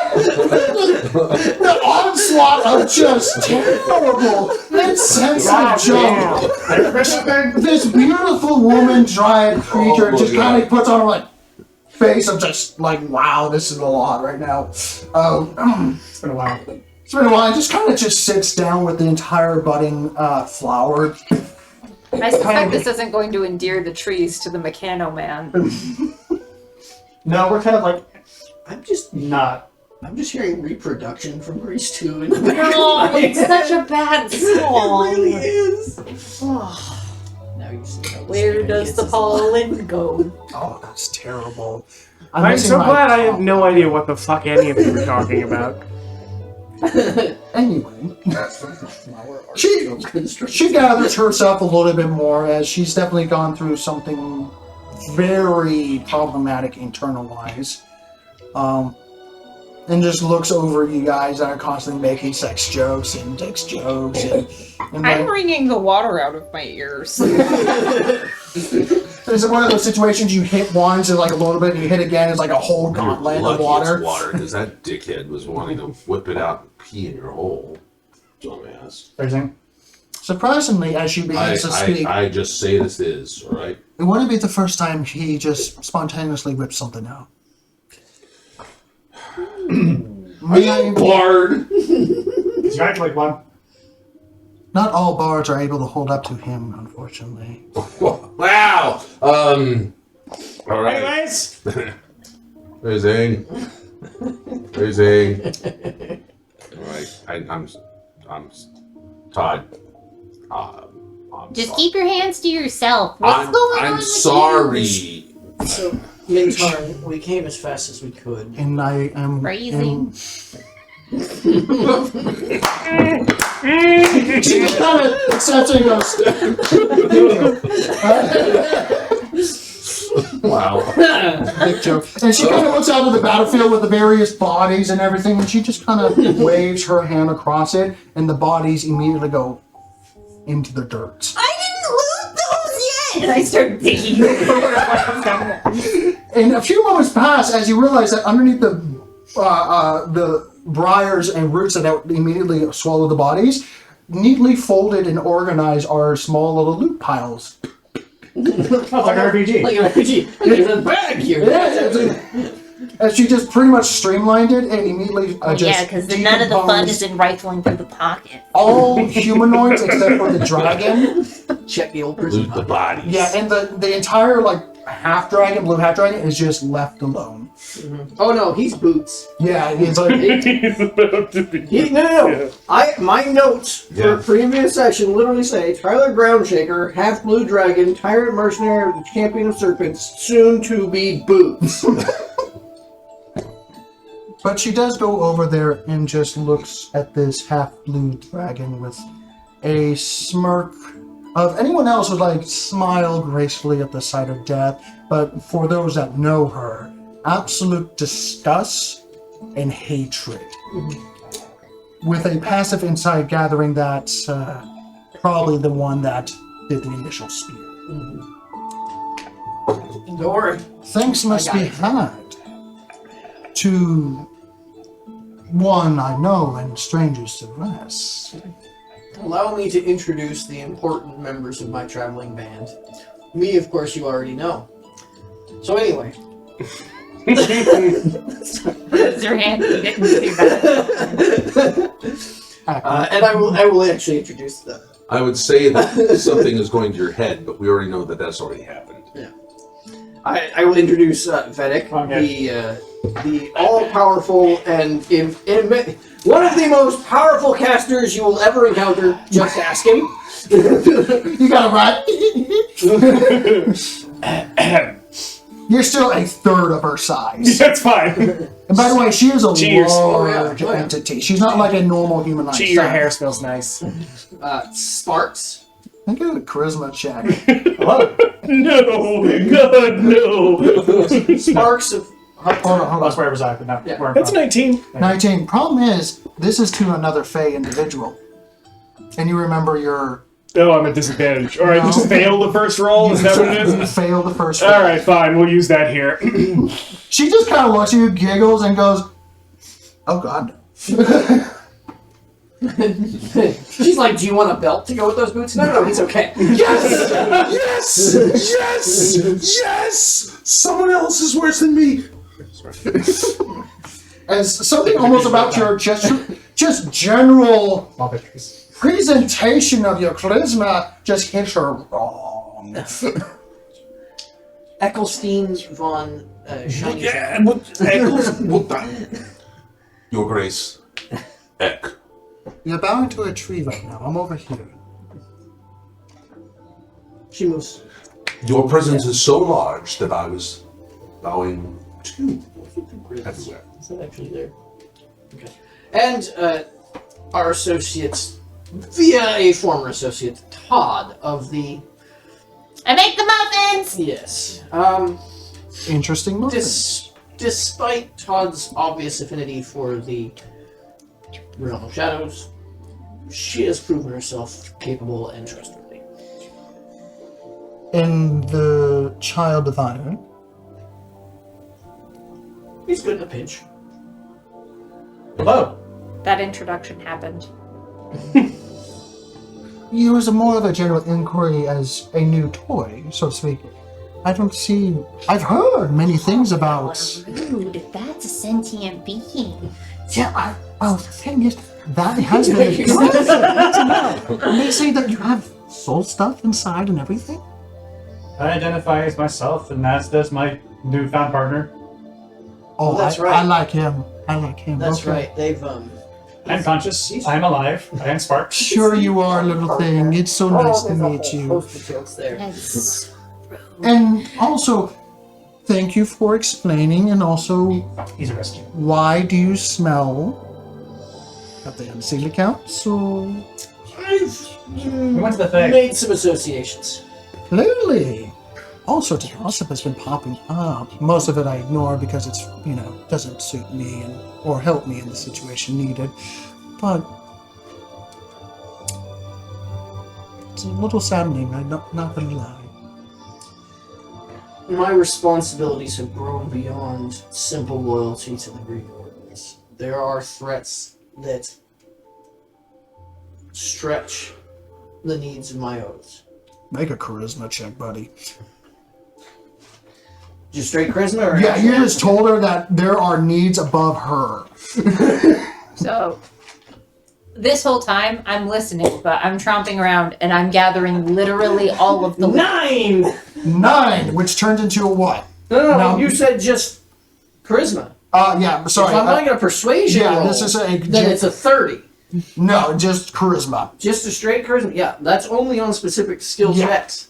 The onslaught of just terrible, insensitive joke. This beautiful woman Dryad creature just kind of puts on her like face of just like, wow, this is a lot right now. It's been a while. It's been a while. Just kind of just sits down with the entire budding flower. I suspect this isn't going to endear the trees to the Mechano Man. No, we're kind of like I'm just hearing reproduction from Grease 2 in the No, background. it's such a bad song. It really is. Now you see how Where scary does it the is. pollen go? Oh, that's terrible. I'm missing so my glad I have no top. idea what the fuck any of you were talking about. Anyway, Flower art She- show construction. she gathers herself a little bit more as she's definitely gone through something very problematic internal-wise. And just looks over you guys that are constantly making sex jokes and dicks jokes and I'm like, wringing the water out of my ears. it's one of those situations you hit once and like a little bit and you hit again, it's like a whole gauntlet of Lucky water. it's water, because that dickhead was wanting to whip it out and pee in your hole. Dumbass. everything. Surprisingly, as she begins to speak, I just say this is, alright? it wouldn't be the first time he just spontaneously whips something out. Bard! Because you act like one. Not all bards are able to hold up to him, unfortunately. Wow! Alright. Anyways, Raising. Alright, I'm Todd. I'm Just sorry. keep your hands to yourself. What's going on? I'm with sorry. So, Mintarn, we came as fast as we could. And I am... Phrasing. She just kind of accepts it and goes... Wow. Big joke. And she kind of looks out of the battlefield with the various bodies and everything, and she just kind of waves her hand across it, and the bodies immediately go into the dirt. I didn't loot those yet! And I start digging over. And a few moments pass as you realize that underneath the briars and roots that immediately swallow the bodies, neatly folded and organized are small little loot piles. Oh, it's like an RPG. Like an RPG. There's a bag here. As she just pretty much streamlined it and immediately just Yeah, because none of the fun decomposed is in rifling through the pocket. all humanoids except for the dragon. Check the old prison. Loot the bodies. Yeah, and the entire like half dragon, blue half dragon, is just left alone. Oh no, he's Boots. Yeah, it's like he's about to be. No. Yeah. My notes for Yeah. previous session literally say Tyler Groundshaker, half blue dragon, tyrant mercenary, champion of serpents, soon to be Boots. but she does go over there and just looks at this half blue dragon with a smirk of anyone else would like smile gracefully at the sight of death, but for those that know her, absolute disgust and hatred. With a passive insight gathering that's probably the one that did the initial spear. Don't worry. Thanks must be had to one I know and strangers to rest. Allow me to introduce the important members of my traveling band. Me, of course, you already know. So anyway. Raise your hand. You didn't do that. And I will actually introduce them. I would say that something is going to your head, but we already know that that's already happened. I will introduce Vedic, Okay. the all-powerful and One of the most powerful casters you will ever encounter. Just ask him. You got it right. You're still a third of her size. That's fine. And by the way, she is a Cheers. large Oh, yeah. entity. She's not like a normal human like Gee, your size. hair smells nice. Sparks. I get a charisma check. No, God, no. Sparks of... Hold on. That's where reside, but not Yeah. where I'm That's from. 19. 19. Problem is, this is to another Fey individual. And you remember your... Oh, I'm at disadvantage. All right, No. just fail the first roll. Is that what it You is? failed the first All one. right, fine. We'll use that here. She just kind of looks at you, giggles, and goes, "Oh God, no." She's like, do you want a belt to go with those boots? No, he's okay. Yes! Yes! Someone else is worse than me. As something almost about your just general Small pictures. presentation of your charisma just hits her wrong. Ecclestein von Shiny. Yeah, what the? Your Grace. Eck. You're bowing to a tree right now. I'm over here. She moves. Your presence is so large that I was bowing to everywhere. Is that actually there? Okay. And our associates, via a former associate, Todd of the... I make the muffins! Yes. Interesting movement. Despite Todd's obvious affinity for the Realm of Shadows, she has proven herself capable and trustworthy. In the Child of Iron. He's good in a pinch. Hello. That introduction happened. You was more of a general inquiry as a new toy, so to speak. I don't see... I've heard many things about... Rude, that's a sentient being. Yeah, well, the thing is, that has been good to know. And they say that you have soul stuff inside and everything? I identify as myself, and as does my newfound partner. Oh, That's I right. like him. I like him. That's Okay. right. They've I'm conscious. I'm alive. I am Sparks. Sure you are, little thing. It's so nice to meet you. Host of jokes there. That's And also, thank you for explaining, and also, He's a rescue. why do you smell at the Unsealed Council? We went to the thing. Made some associations. Clearly. All sorts of gossip has been popping up. Most of it I ignore because it's, doesn't suit me or help me in the situation needed. But it's a little saddening, I'm not gonna lie. My responsibilities have grown beyond simple loyalty to the Green Ordinance. There are threats that stretch the needs of my oaths. Make a charisma check, buddy. Just straight charisma? Or Yeah, you just told her that there are needs above her. So, this whole time, I'm listening, but I'm tromping around and I'm gathering literally all of the... 9! 9, which turns into a what? No, No. you said just charisma. Yeah, sorry. If I'm not going to persuasion yeah, roll, this is then it's a 30. No, just charisma. Just a straight charisma. Yeah, that's only on specific skill Yeah. checks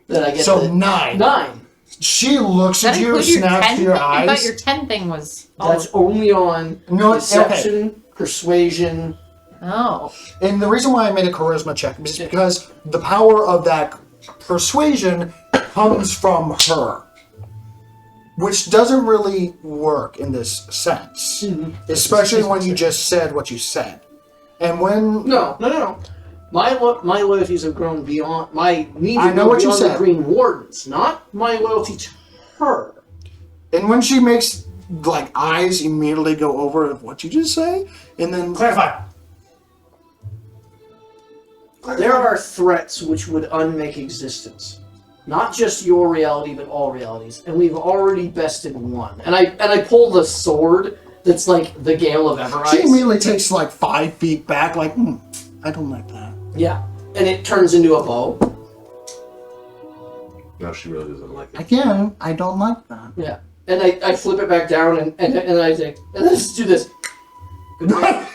that I get So the 9. 9. She looks Does at that you, include your 10 snaps thing? your I thought eyes. your 10 thing was... all That's only on No, it's okay. deception, persuasion. Oh. And the reason why I made a charisma check is because the power of that persuasion comes from her, which doesn't really work in this sense, especially when you just said what you said. And when No. My loyalties have grown beyond my needs. I know what you beyond the said. Green Wardens, not my loyalty to her. and when she makes like eyes immediately go over of what you just say, and then Clarify. There are threats which would unmake existence, not just your reality, but all realities. And we've already bested one. And I pull the sword that's like the Gale of she Everise. immediately takes like 5 feet back, like I don't like that. Yeah, and it turns into a bow. No, she really doesn't like it. Again, I don't like that. Yeah, and I flip it back down and I say, let's do this. Good night.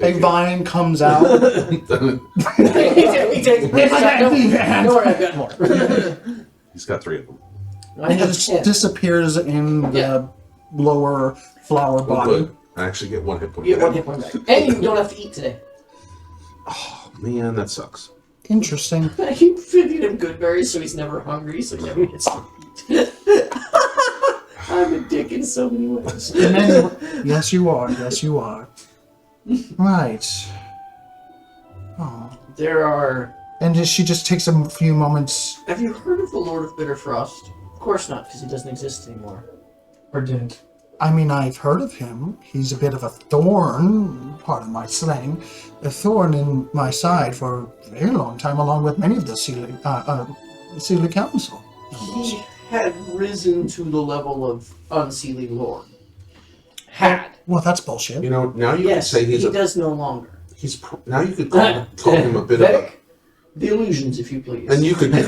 A vine comes out. he takes Don't worry, I've got more. He's got 3 of them. And just disappears in the Yeah. lower flower body. Good. I actually get 1 hit point. You get 1 hit point back. And you don't have to eat today. Oh, man, that sucks. Interesting. I keep feeding him good berries so he's never hungry, so he never gets to eat. I'm a dick in so many ways. And then, yes, you are. Yes, you are. Right. Oh. There are... And she just takes a few moments. Have you heard of the Lord of Bitterfrost? Of course not, because he doesn't exist anymore. Or didn't. I mean, I've heard of him. He's a bit of a thorn, pardon my slang, a thorn in my side for a very long time, along with many of the Sealy Council. He had risen to the level of Unseelie Lord. Had. Well, that's bullshit. You know, now you Yes, can say he's he a... does no longer. Now you could call him a bit of a... Vedic, the illusions, if you please. And you could... and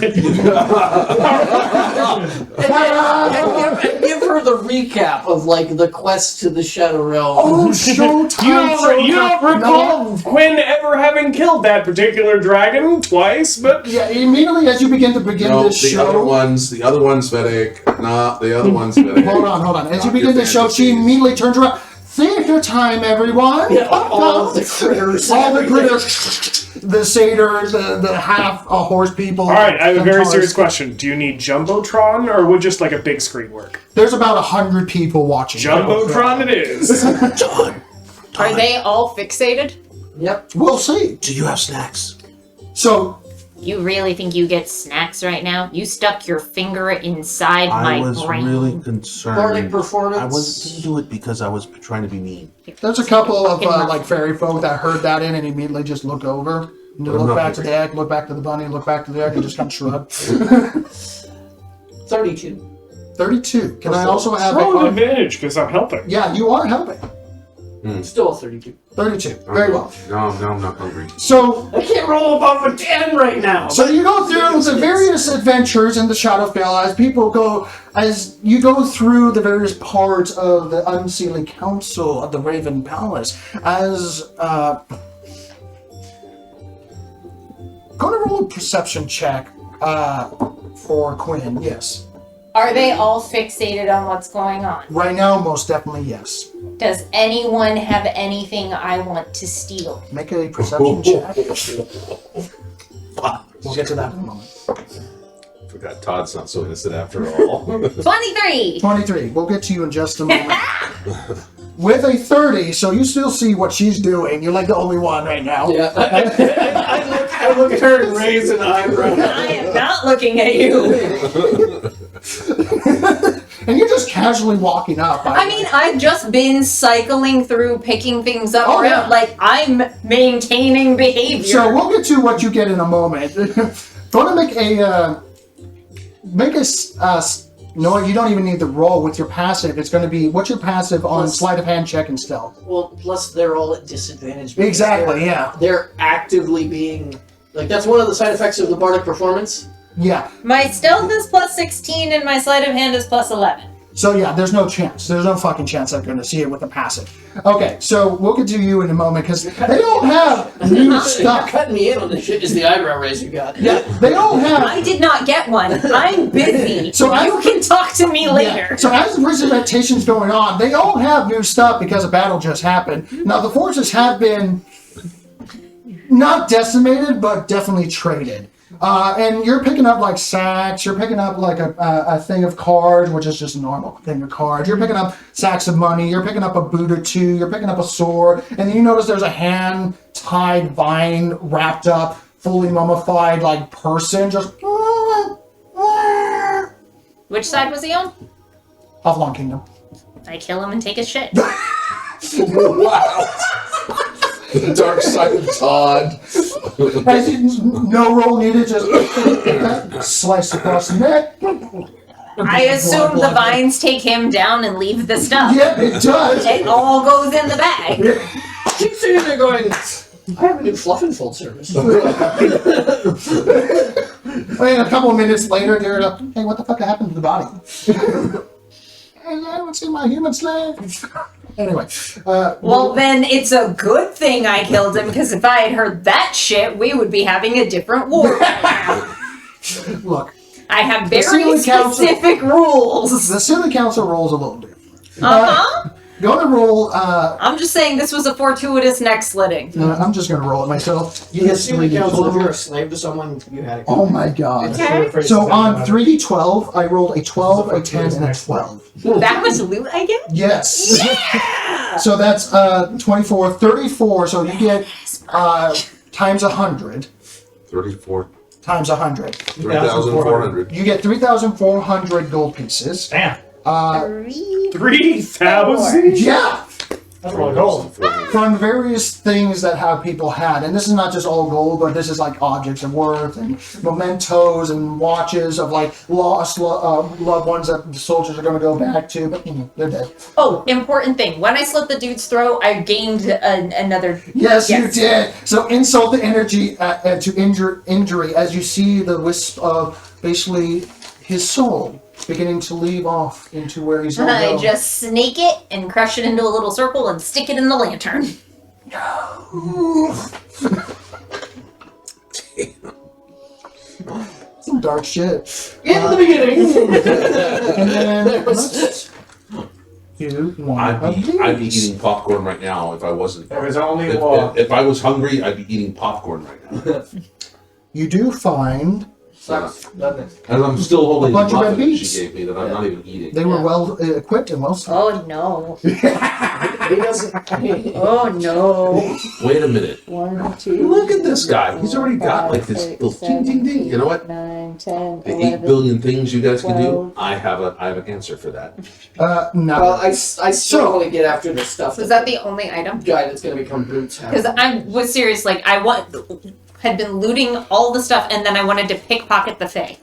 give her the recap of, like, the quest to the Shadow Realm. Oh, showtime! You don't recall Quinn ever having killed that particular dragon twice, but Yeah, immediately as you begin No, this the show... other one's Vedic. Nah, the other one's Vedic. Hold on. As you Not begin your the show, she fantasies. immediately turns around. Theater time, everyone! Yeah, all of the critters. All the critters. The satyr, the half horse people. all right. I have a very centaurs. serious question. Do you need jumbotron, or would just like a big screen work? There's about 100 people watching. Jumbotron, it is. Are they all fixated? Yep. We'll see. Do you have snacks? So, You really think you get snacks right now? You stuck your finger inside my brain. concerned. Bardic performance. I wasn't going to do it because I was trying to be mean. there's a couple of Fucking like fairy folk that heard that in and immediately just look over. And I'm look not back to very- the egg, look back to the bunny, look back to the egg, and just kind of shrug. 32. 32. Can I also have Roll an a... advantage because I'm helping. Yeah, you are helping. Still a 32. 32. Very well. No, I'm not hungry. So, I can't roll above a 10 right now. So you go through the various adventures in the Shadowfell as you go through the various parts of the Unseelie Council of the Raven Palace. Going to roll a perception check for Quinn. Yes. Are they all fixated on what's going on? Right now, most definitely yes. Does anyone have anything I want to steal? Make a perception check. We'll get to that in a moment. Forgot Todd's not so innocent after all. 23! 23. We'll get to you in just a moment. With a 30, so you still see what she's doing. You're like the only one right now. Yeah. I look at her and raise an eyebrow. I am not looking at you. And you're just casually walking up. I mean, I've just been cycling through, picking things up Oh, around. yeah. Like, I'm maintaining behavior. So we'll get to what you get in a moment. Going to no, you don't even need the roll with your passive. It's going to be, what's your passive on Plus- sleight of hand check and stealth? Well, plus they're all at disadvantage. because Exactly, yeah. They're actively being... Like, that's one of the side effects of the bardic performance. Yeah. My stealth is plus 16 and my sleight of hand is plus 11. So yeah, there's no chance. There's no fucking chance I'm going to see it with a passive. Okay, so we'll get to you in a moment because they don't have new You're stuff. cutting me in on this shit. Just the eyebrow raise you got. Yeah, they don't have... I did not get one. I'm busy. So you can talk to me later. Yeah. So as the presentation's going on, they all have new stuff because a battle just happened. Now the forces have been not decimated, but definitely traded. And you're picking up like sacks, you're picking up like a thing of cards, which is just a normal thing of cards. You're picking up sacks of money, you're picking up a boot or two, you're picking up a sword, and then you notice there's a hand-tied vine wrapped up, fully mummified like person just... Which side was he on? Avalon Kingdom. I kill him and take his shit. Wow. The dark side of Todd. No roll needed, just slice across the neck. I assume the vines take him down and leave the stuff. Yeah, it does. It all goes in the bag. Keep sitting there going, I have a new fluff and fold service. And a couple of minutes later, they're like, hey, what the fuck happened to the body? I haven't seen my human slave. Anyway, Well, then it's a good thing I killed him, because if I had heard that shit, we would be having a different war right now. look, I have The very Sealy Council- specific rules. the Silly Council rolls a little different. Uh-huh. Go to roll. I'm just saying this was a fortuitous neck slitting. I'm just gonna roll it myself. You The get Sealy 3d12. Council, if you're a slave to someone, you had it. Oh my god. Okay. So on 3d12, I rolled a 12, a 10, and a 12. That much loot I get? Yes. Yeah! So that's 24, 34. So you get times 100. 34, Times 100. 3,400. You get 3,400 gold pieces. Damn. 3,000? Yeah. That's a lot of gold. From various things that have people had, and this is not just all gold, but this is like objects of worth and mementos and watches of like lost loved ones that the soldiers are going to go back to, but they're dead. Oh, important thing. When I slit the dude's throat, I gained another... Yes, you did. So insult the energy to injury as you see the wisp of basically his soul beginning to leave off into where he's going to I go. just snake it and crush it into a little circle and stick it in the lantern. Some dark shit. In the beginning. And then let's do one of I'd be these. eating popcorn right now if I wasn't. There is only one. If I was hungry, I'd be eating popcorn right now. You do find Sucks, doesn't it? And I'm still holding A the bunch of red muffin that beets. she gave me that I'm not even eating. they were well equipped and well stocked. Oh no. He doesn't. Oh no. Wait a minute. 1, 2. Look at this guy. He's already got like this little ding ding ding. You know what? 9, 10, The 8 billion things you guys can do. I have an answer for that. No. Well, I still want to get after the stuff. Was that the only item? guy that's going to become boots? Because I was serious, like, had been looting all the stuff, and then I wanted to pickpocket the Fey.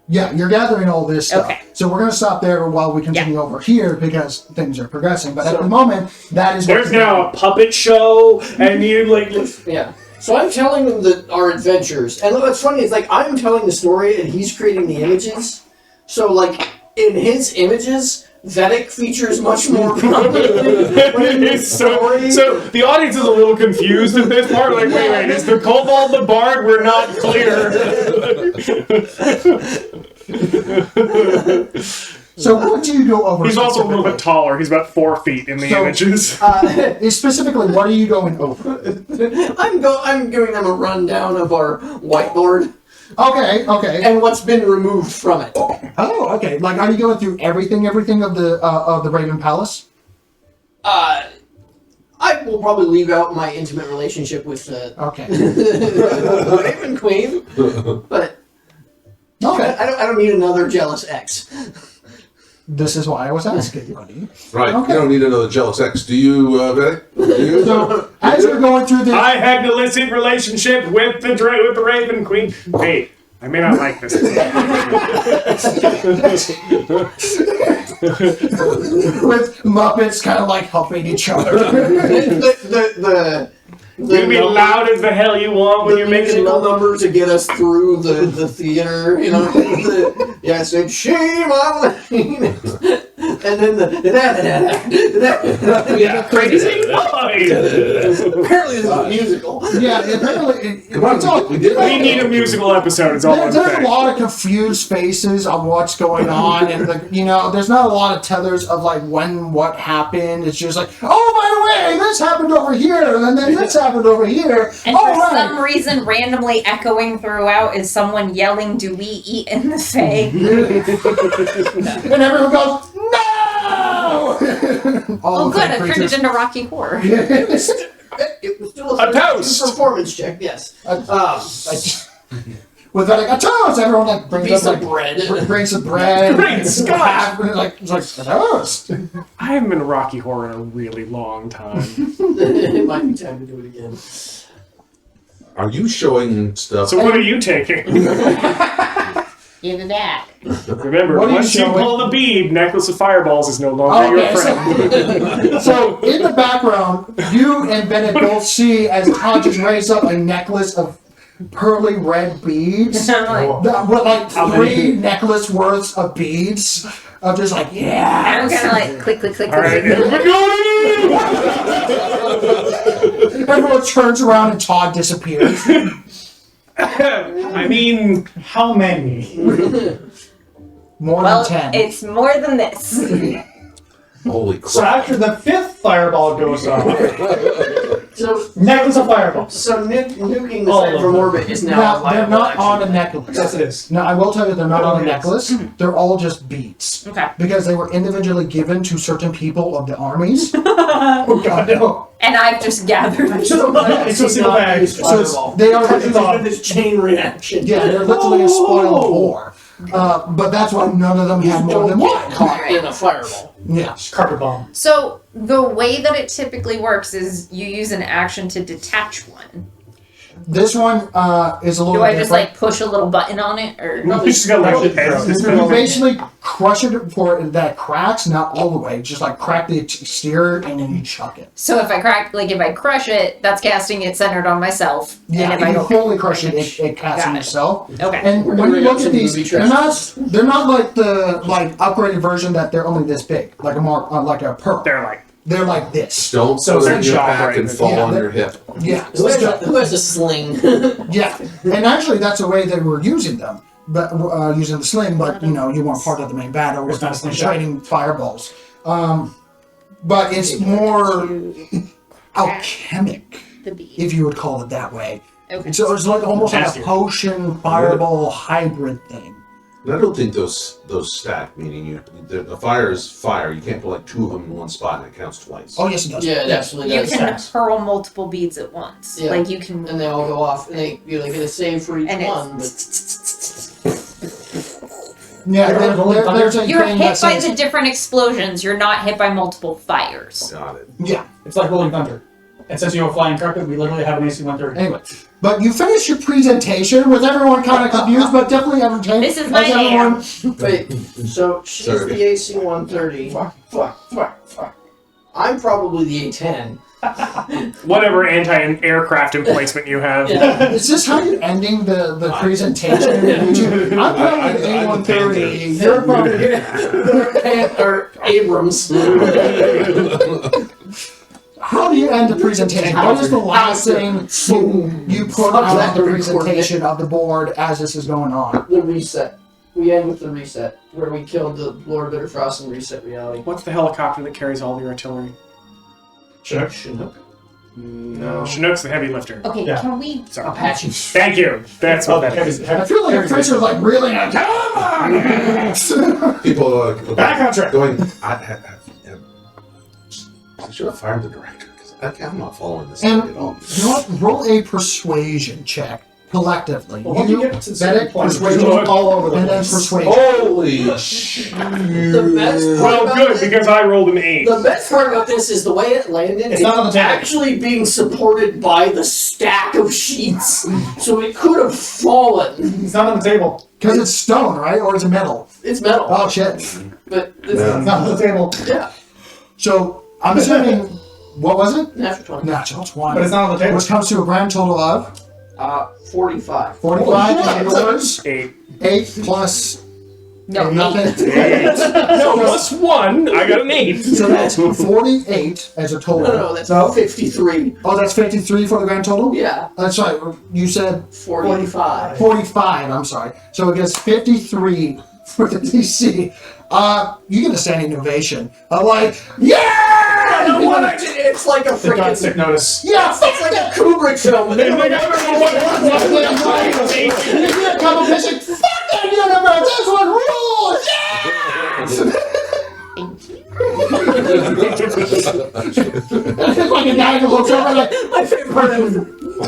Yeah, you're gathering all this stuff. Okay. So we're going to stop there while we continue over here because things are progressing. But at the moment, that is There's now a puppet show, and you like. Yeah. So I'm telling them our adventures, and what's funny is like I'm telling the story, and he's creating the images. So like in his images, Vedic features much more prominently. So the audience is a little confused at this part. Like, wait, is the kobold the bard? We're not clear. So what do you go over? He's also a little bit taller. He's about 4 feet in the images. Specifically, what are you going over? I'm giving them a rundown of our whiteboard Okay. and what's been removed from it. Oh, okay. Like, are you going through everything of the Raven Palace? I will probably leave out my intimate relationship with the Okay. Raven Queen, but Okay. I don't need another jealous ex. This is why I was asking, buddy. Right. Okay. You don't need another jealous ex. Do you, Vedic? Do you? So as you're going through this, I had an illicit relationship with the Raven Queen. Hey, I may not like this. with Muppets kind of like helping each other. You can be loud as the hell you want when you're making musical love. number to get us through the theater, you know. Yes, it's shame on and then Yeah, crazy. apparently this is a musical. Yeah, apparently Come on, we did We need a musical episode. Is all I'm there's a saying. lot of confused faces on what's going on, and there's not a lot of tethers of like when what happened. It's just like, oh, by the way, this happened over here, and then this happened over here. And All for right. some reason, randomly echoing throughout is someone yelling, "Do we eat in the Fey?" And everyone goes, no! All Oh the good, fake I turned creatures. it into Rocky Horror. It was still A toast! performance check, yes. With that, like a toast, everyone like brings Piece up of like bread. brings some bread, Great Scott! it's like a toast. I haven't been to Rocky Horror in a really long time. It might be time to do it again. Are you showing stuff? So what are you taking? Either that. Remember, What are you once you showing? pull the bead, Necklace of Fireballs is no longer your friend. So in the background, you and Bennett both see as Todd just raised up a necklace of pearly red beads. I'm like, That were like How 3 many? necklace worths of beads. I'm just like, yeah. I'm kind of like, click, click, click, All right, click, click. Everyone turns around and Todd disappears. I mean, How many? More Well, than 10. it's more than this. Holy So crap. after the 5th fireball goes off, So, necklace of fireballs. so nuking the All site of from them. orbit is now a Now, they're viable not action. on a necklace. Yes, it is. No, I will tell you they're not on a Yes. necklace. They're all just beads. Okay. Because they were individually given to certain people of the armies. Oh god, no. And I've just gathered. It's just a single bag. So they are This chain reaction. yeah, they're literally a spoil of war. But that's why none of them had more than Don't one. get caught in a fireball. Yeah. Carpet bomb. So the way that it typically works is you use an action to detach one. This one is a little Do I different. just like push a little button on it, or you just got like heads. You basically crush it for that it cracks, not all the way. Just like crack the exterior and then you chuck it. so if I crush it, that's casting it centered on myself. Yeah, and if you I fully crush it, it casts Got on it. yourself. okay, And We're when you gonna look get at some these, movie they're not like the upgraded version that they're only this big, like a more like a pearl. They're like, They're like this. Don't So put it in your essential back and right? fall Yeah, on that- your hip. Yeah, Who has a sling? yeah, and actually that's the way they were using them, but using the sling. But you know, you weren't part of the main battle. It's not a With slingshot. trading fireballs. But it's more alchemic, the bead. if you would call it that way. Okay. So it's like almost like a Faster. potion fireball hybrid thing. And I don't think those stack, meaning the fire is fire. You can't put like 2 of them in one spot and it counts twice. Oh yes, it does. Yeah, it absolutely You does. can hurl multiple beads at once. Yeah. Like you can. And they all go off, and you get a save for each And one. Yeah, there's a You're thing hit that by says, the different explosions. You're not hit by multiple fires. Got it. yeah. It's like rolling thunder. And since you have a flying carpet, we literally have an AC 130. Anyway, but you finished your presentation with everyone kind of confused, but definitely entertained. This is my as everyone- Wait, so she's Sorry. the AC 130. Fuck. I'm probably the A10. whatever anti-aircraft emplacement you have. Yeah. Is this how you're ending the presentation? I'm probably the A130. You're probably. or Abrams. How do you end the presentation? What is the last thing you put Fuck out that on the recording. presentation of the board as this is going on? The reset. We end with the reset, where we killed the Lord Bitterfrost and reset reality. What's the helicopter that carries all the artillery? Chinook. No, Chinook's the heavy lifter. Okay, Yeah. can we? Sorry. Apache. Thank you. That's what that is. I feel like Chris was like really like, come on! People are Back on track. going, I should have fired the director because I'm not following this And at all. you know what? Roll a persuasion check collectively. Well, once you get to Vedic, certain persuasion, points, all over the and then place. persuasion. Holy shit. The best part Well, about good, this, because I rolled an 8. the best part about this is the way it landed. It's not on the table. actually being supported by the stack of sheets, so it could have fallen. It's not on the table. Because it's stone, right? Or is it metal? It's metal, Oh shit. but this Yeah. It's not on the table. yeah, So I'm assuming, what was it? natural 20. Natural 20. But it's not on the table. Which comes to a grand total of 45. 45 and yours. 8. 8 plus No, nothing. 8. No, plus 1. I got an 8. So that's 48 as a total. No, that's 53. Oh, that's 53 for the grand total? Yeah, That's right. You said 45. 45, I'm sorry. So it gets 53 for the DC. You get a standing ovation. I'm like, yeah! It's like a The Godstick freaking. notice. Yeah, fuck It's like a Kubrick film. Like, I don't know what You get a couple pitching, fuck that universe, this one rules, yeah! It's like a guy who looks over like, My favorite part of it was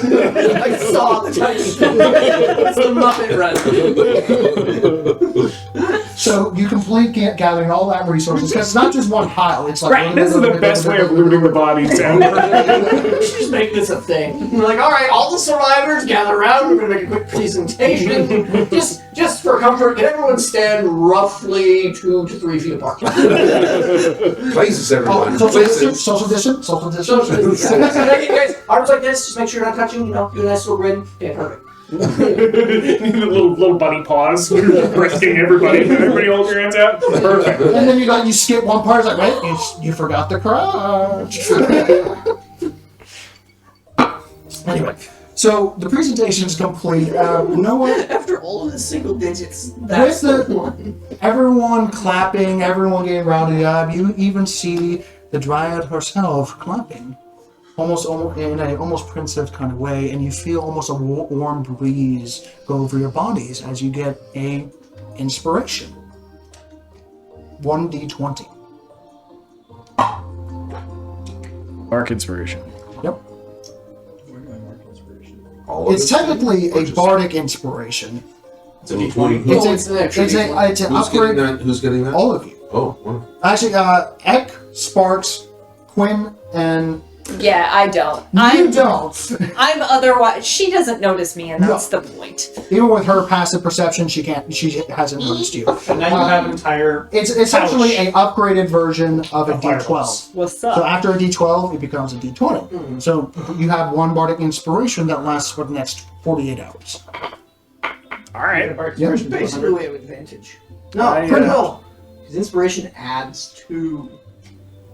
I saw the tiny film. It's the Muppet Run. so you complete gathering all that resources, because it's not just one pile, it's like... Right, this is the best way of looting the bodies ever. We should just make this a thing. We're like, all right, all the survivors gather around. We're gonna make a quick presentation. just for comfort, can everyone stand roughly 2 to 3 feet apart? Places, everyone. Oh, social Places. distance, social distance, social distance. So, guys, arms like this. Just make sure you're not touching. You know, do a nice little grin. Yeah, perfect. little bunny paws, resting everybody. Everybody hold your hands out. Perfect. And then you skip one part. It's like, wait, you forgot the crouch. Anyway, so the presentation is complete. You know what? After all of the single digits, that's With the one. Everyone clapping, everyone getting rowdy up. You even see the Dryad herself clapping, almost in a almost princess kind of way, and you feel almost a warm breeze go over your bodies as you get a inspiration. 1d20. Mark inspiration. Yep. All of It's it? technically Or a just- bardic inspiration. It's a D20. It's an extra It's an Who's getting upgrade. that? Who's getting that? All of you. Oh, wow. Actually, Ek, Sparks, Quinn, and Yeah, I don't. you don't. I'm otherwise. She doesn't notice me, and that's the point. Even with her passive perception, she hasn't noticed you. And now you have an entire. It's essentially an upgraded version of a Of D12. fireballs. What's So after a D12, it becomes a D20. So you have one bardic inspiration that lasts for the next 48 hours. All right. Yeah. Basically, we have advantage. No, Yeah. no. His inspiration adds to.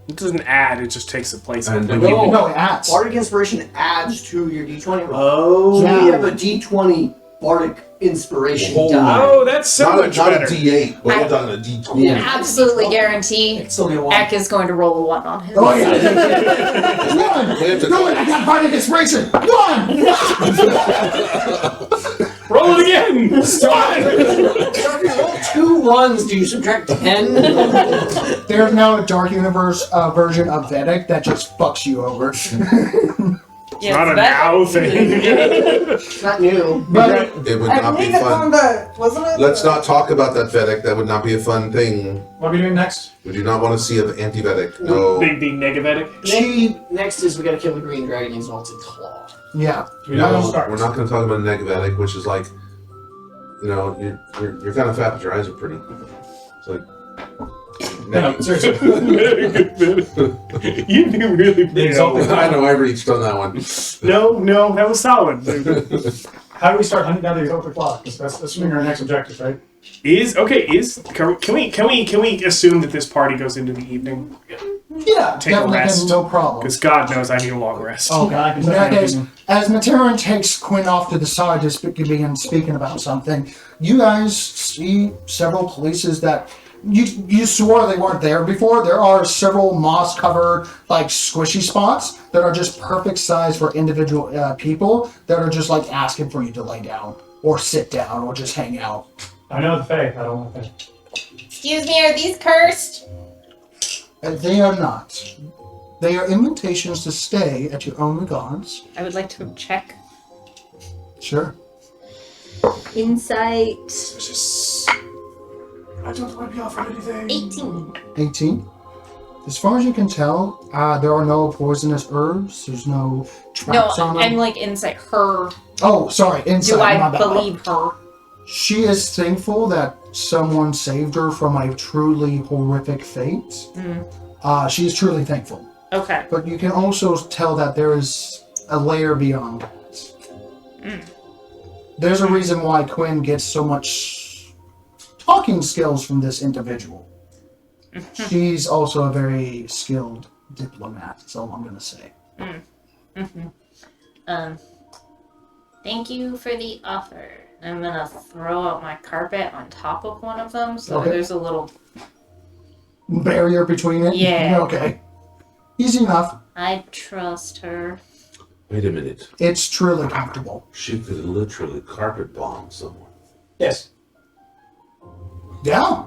It doesn't add. It just takes the place. And of do it. we- No, it adds. Bardic inspiration adds to your D20 roll. Oh. So we Yeah. have a D20 bardic inspiration Oh. die. Oh, that's so not much not better. a D8, but I- we're talking a D20. Yeah. Absolutely guarantee It's still gonna want. Eck is going to roll a 1 on his. Oh, yeah. We have One! to- Do it! I got bardic inspiration! One! Roll it again. Stop it. So if you roll 2 ones, do you subtract 10? There's now a Dark Universe version of Vedic that just fucks you over. Yeah, Not a that- now thing. It's not new. But It would not be fun. wasn't it? Let's not talk about that Vedic. That would not be a fun thing. What are we doing next? We do not want to see an anti-Vedic. No. Big negative. She, Next is we gotta kill the green dragon using ultimate claw. yeah. We don't No, start. we're not going to talk about a Vedic, which is like, you know, you're kind of fat, but your eyes are pretty. It's like. No, seriously. You do really The exalted I know, I reached on that one. No, that was solid. How do we start hunting down the exalted claw? 'Cause that's assuming our next objective, right? Can we assume that this party goes into the evening? Yeah, Take a definitely rest. no problem. Because God knows I need a long rest. Okay. I can In that definitely case, do. as Materan takes Quinn off to the side to begin speaking about something, you guys see several places that you swore they weren't there before. There are several moss-covered, like squishy spots that are just perfect size for individual people that are just like asking for you to lay down or sit down or just hang out. I know the Fey. I don't want the Fey. Excuse me, are these cursed? They are not. They are invitations to stay at your own regards. I would like to check. Sure. Insight I don't want to be offered anything. 18. 18. As far as you can tell, there are no poisonous herbs. There's no No, traps on them. I'm like inside her. Oh, sorry. Inside. Do I my bad. believe her? She is thankful that someone saved her from a truly horrific fate. She is truly thankful. Okay. But you can also tell that there is a layer beyond that. There's a reason why Quinn gets so much talking skills from this individual. She's also a very skilled diplomat, that's all I'm going to say. Thank you for the offer. I'm gonna throw out my carpet on top of one of them, so Okay. there's a little. Barrier between it? Yeah. Okay. Easy enough. I trust her. Wait a minute. It's truly comfortable. She could literally carpet bomb someone. Yes. Yeah.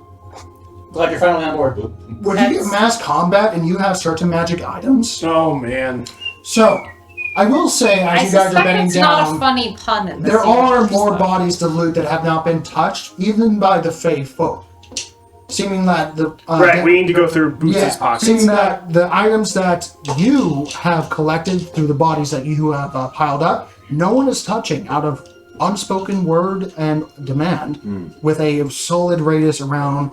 Glad you're finally on board. When you get mass combat and you have certain magic items, Oh man. so I will say as I you guys are suspect bedding it's not a down, funny pun in this there are universe, more though. bodies to loot that have not been touched, even by the Fey folk. Seeming that the Right, we need to go through Boots' pockets. seeming that the items that you have collected through the bodies that you have piled up, no one is touching out of unspoken word and demand, with a solid radius around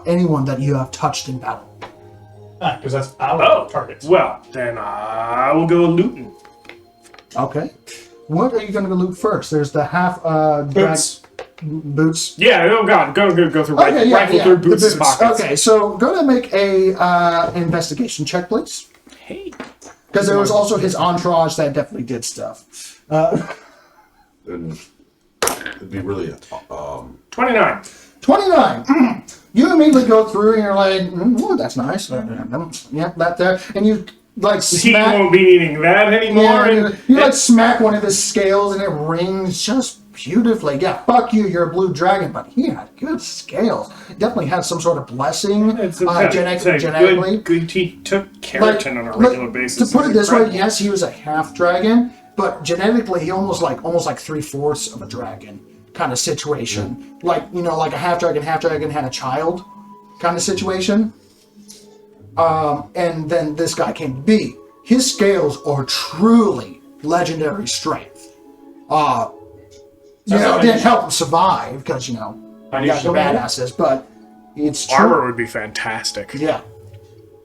anyone that you have touched in battle. Because that's our Oh, target. well, then I will go looting. Okay. what are you going to loot first? There's the half Boots. boots. Yeah, oh god, go through Okay, rifle through Boots' pockets. Okay, so go to make a investigation check, please. Hey. Because there was also his entourage that definitely did stuff. And it'd be really 29. 29. You immediately go through and you're like, oh, that's nice. Yeah, that there. And you like He smack. won't be needing that anymore. Yeah, and you like smack one of his scales and it rings just beautifully. Yeah, fuck you, you're a blue dragon, but he had good scales. Definitely had some sort of blessing genetically. Good, he took keratin on a regular basis. To put it this way, yes, he was a half dragon, but genetically he almost like 3/4 of a dragon kind of situation. Like, you know, like a half dragon had a child kind of situation. And then this guy came to be. His scales are truly legendary strength. You know, it didn't help him survive because, you know, you got the badasses, but it's true. Armor would be fantastic. Yeah.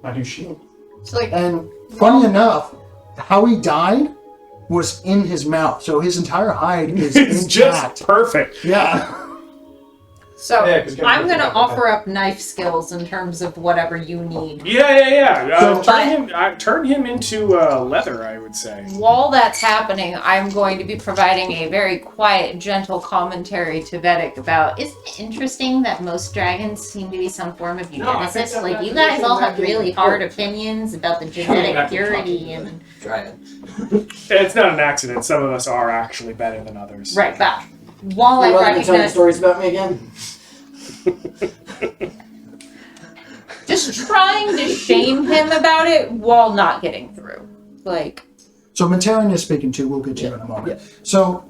I do shield. So like, And funny enough, how he died was in his mouth. So his entire hide is It's intact. just perfect. Yeah. so Yeah, 'cause I'm gonna offer up knife skills in terms of whatever you need. Yeah. So- Turn him into leather, I would say. While that's happening, I'm going to be providing a very quiet, gentle commentary to Vedic about, isn't it interesting that most dragons seem to be some form of eugenicist? Like, you guys all have really hard opinions about the genetic purity and... Dryad. It's not an accident. Some of us are actually better than others. Right, but while I You want to tell me recognize... stories about me again? Just trying to shame him about it while not getting through. Like... So Materin is speaking to, we'll get to in a moment. Yeah. So,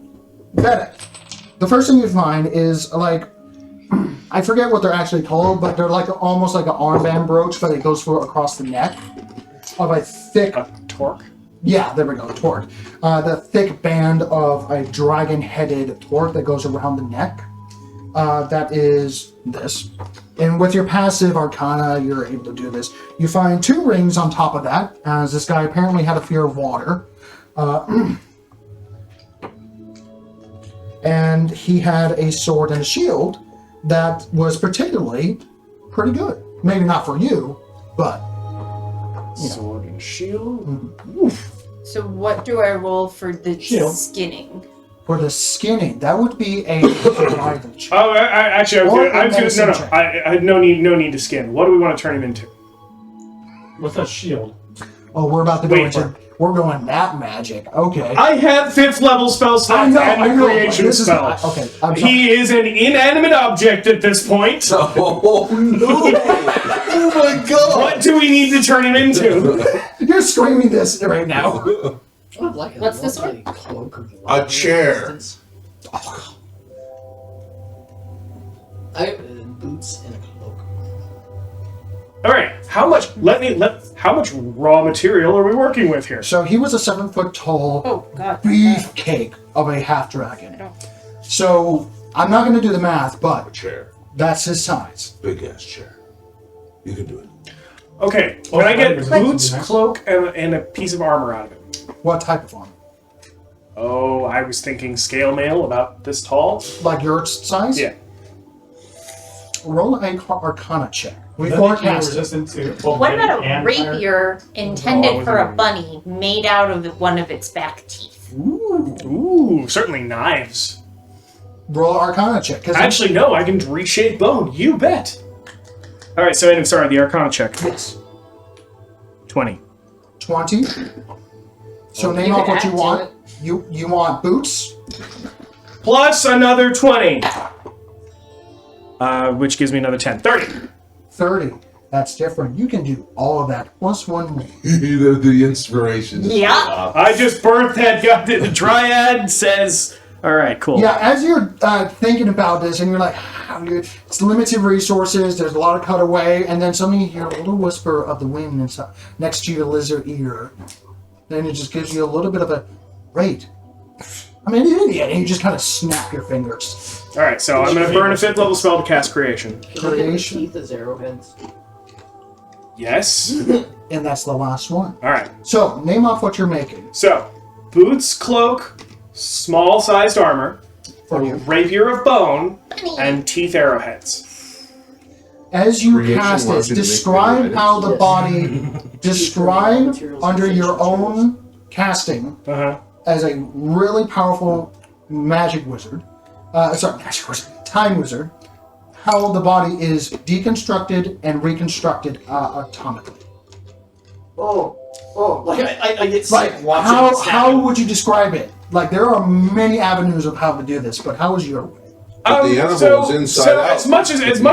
Vedic, the first thing you find is like, I forget what they're actually called, but they're like almost like an armband brooch, but it goes across the neck of a thick, A torque? yeah, there we go, torque. The thick band of a dragon-headed torque that goes around the neck. That is this. And with your passive Arcana, you're able to do this. You find 2 rings on top of that, as this guy apparently had a fear of water. And he had a sword and a shield that was particularly pretty good. Maybe not for you, but... Sword and shield? So what do I roll for the Shield. skinning? For the skinning, that would be a survival check. Oh, actually, I was medicine gonna. check. I had no need to skin. What do we want to turn him into? With a shield. Oh, we're about to go Wait into... We're going that magic. Okay. I have 5th level spell slots and a creation This is spell. okay. I'm sorry. He is an inanimate object at this point. Oh no! Oh my god! What do we need to turn him into? You're screaming this right now. I would like What's this lovely cloak of A chair. resistance. Boots and a cloak. All right, how much? How much raw material are we working with here? So he was a 7-foot tall Oh, God. beefcake of a half dragon. don't- So I'm not going to do the math, A but chair. that's his size. Big ass chair. You can do it. Okay, Oh, can I get resistance boots, is nice. cloak, and a piece of armor out of it? What type of armor? Oh, I was thinking scale mail about this tall. Like your size? Yeah. Roll an Arcana check. We Does that make you forecast it. resistant to both What lightning about a and rapier Oh, intended I for a wasn't- bunny made out of one of its back teeth? Ooh, certainly knives. Roll an Arcana check. 'cause Actually, no, I can reshape bone. You bet. All right, so sorry, the Arcana check. Yes. 20. 20. So name You off can what you add to want. it. You want boots? Plus another 20. Which gives me another 10. 30. 30. That's different. You can do all of that plus 1 more. The inspiration. is Yeah. up. I just birthed that guy. The Dryad says, all right, cool. Yeah, as you're thinking about this, and you're like, it's limited resources, there's a lot of cutaway, and then suddenly you hear a little whisper of the wind and stuff next to your lizard ear. Then it just gives you a little bit of a, wait, I'm an idiot, and you just kind of snap your fingers. All right, so I'm going to burn a 5th level spell to cast creation. Creation. Teeth as arrowheads. Yes. And that's the last one. All right. So, name off what you're making. So, boots, cloak, small-sized armor, a rapier of bone, and teeth arrowheads. As you Creation cast wants it, you to make describe creative how the items. body, describe under your own casting Uh-huh. as a really powerful magic wizard, time wizard, how the body is deconstructed and reconstructed atomically. Like I get sick Like, watching how, this how happen. would you describe it? Like, there are many avenues of how to do this, but how is your way? But the animal so, is inside so out. as much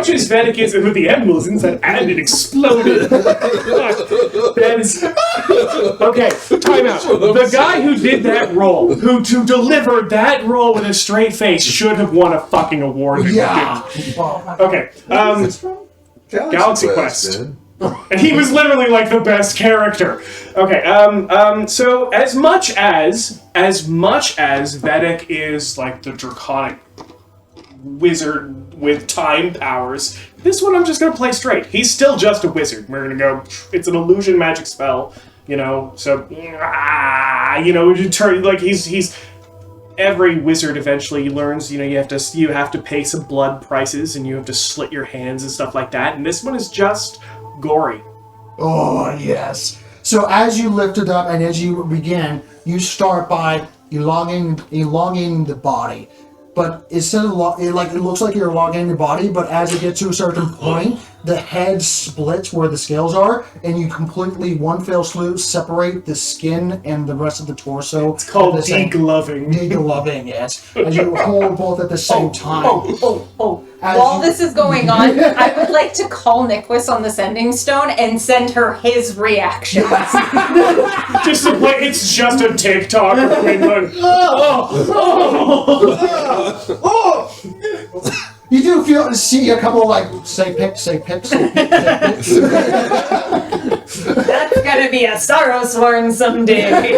as Vedic is with the animal is inside and it exploded. That is okay. Time out. The guy who did that roll, who to deliver that roll with a straight face, should have won a fucking award. but Yeah. didn't. Oh, Okay. Galaxy Quest. Man. And he was literally like the best character. Okay, so as much as Vedic is like the draconic wizard with time powers, this one I'm just gonna play straight. He's still just a wizard. We're gonna go, it's an illusion magic spell, so you turn like he's every wizard eventually learns, you have to pay some blood prices and you have to slit your hands and stuff like that. And this one is just gory. Oh, yes. So as you lift it up and as you begin, you start by elongating the body. But instead of it looks like you're elongating the body, but as it gets to a certain point, the head splits where the scales are, and you completely, one fell swoop, separate the skin and the rest of the torso. It's called at the same- degloving. Degloving, yes. As you hold both at the same time. As While you- this is going on, I would like to call Niquis on the sending stone and send her his reactions. Just to play, it's just a TikTok of Quinlan. You do see a couple say pick. That's gonna be a Sorrowsworn someday.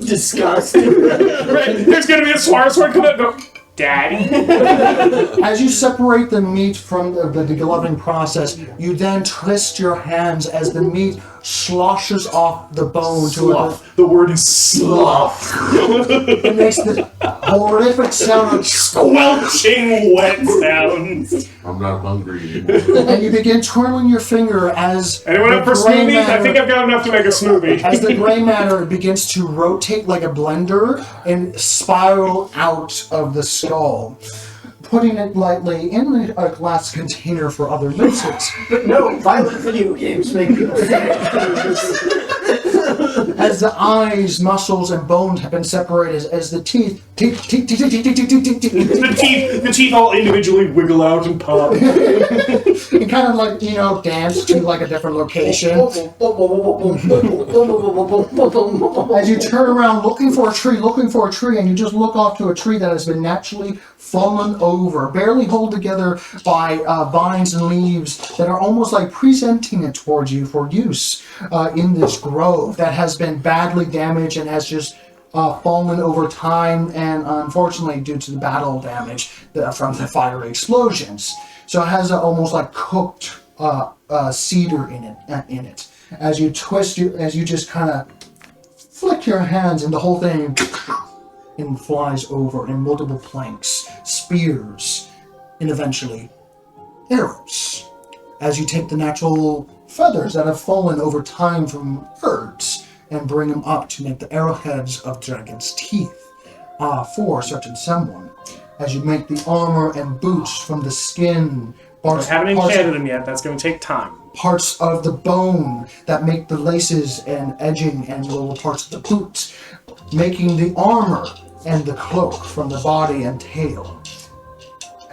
Disgusting. Right, there's gonna be a Swarsword come out and go, Daddy. As you separate the meat from the degloving process, you then twist your hands as the meat sloshes off the bone to Slough. The word is slough. it makes the horrific sound of Squelching wet sounds. I'm not hungry anymore. and you begin twirling your finger as Anyone up for the gray smoothies? I matter- think I've got enough to make a smoothie. as the gray matter begins to rotate like a blender and spiral out of the skull, putting it lightly in a glass container for other uses. But no, violent video games make people sick. As the eyes, muscles, and bones have been separated, as the teeth The teeth all individually wiggle out and pop. you kind of dance to like a different location. As you turn around looking for a tree, and you just look off to a tree that has been naturally fallen over, barely held together by vines and leaves that are almost like presenting it towards you for use in this grove that has been badly damaged and has just fallen over time, and unfortunately due to the battle damage from the fiery explosions. So it has almost like cooked cedar in it. As you as you just kind of flick your hands, and the whole thing and flies over in multiple planks, spears, and eventually arrows. As you take the natural feathers that have fallen over time from birds and bring them up to make the arrowheads of dragon's teeth for a certain someone. As you make the armor and boots from the skin, I haven't enchanted them yet. That's going to take time. parts of the bone that make the laces and edging and little parts of the boots, making the armor and the cloak from the body and tail.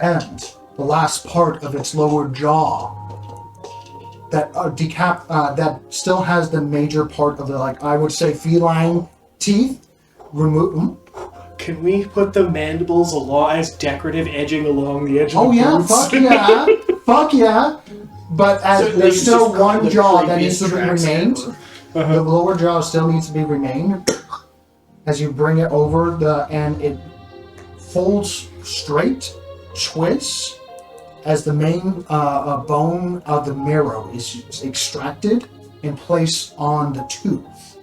And the last part of its lower jaw that that still has the major part of the, like, I would say, feline teeth. Remove. Can we put the mandibles as decorative edging along the edge of Oh the yeah, boots? fuck yeah, fuck yeah. But as So there's you still just one call the jaw that needs previous to be tracks remained. in. The lower jaw still needs to be remained. As you bring it over and it folds straight, twists, as the main bone of the marrow is extracted and placed on the tooth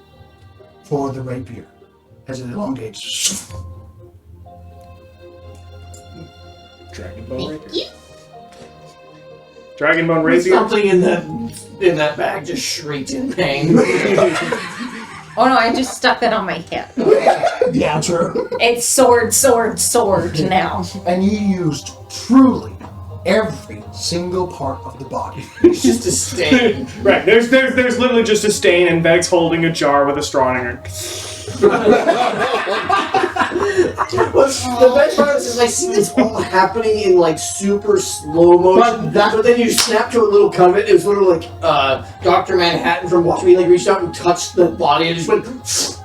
for the rapier. as it elongates. Dragon bone right Thank there. you. Dragon bone raising. Something in that bag just shrieked in pain. Oh no, I just stuck that on my hip. Yeah, true. It's sword now. And you used truly every single part of the body. It's just a stain. Right. There's literally just a stain, and Veg's holding a jar with a straw in it. The best part is I see this all happening in like super slow motion, but then you snap to a little cut of it. It was literally like Dr. Manhattan from Watch Me, like reached out and touched the body and just went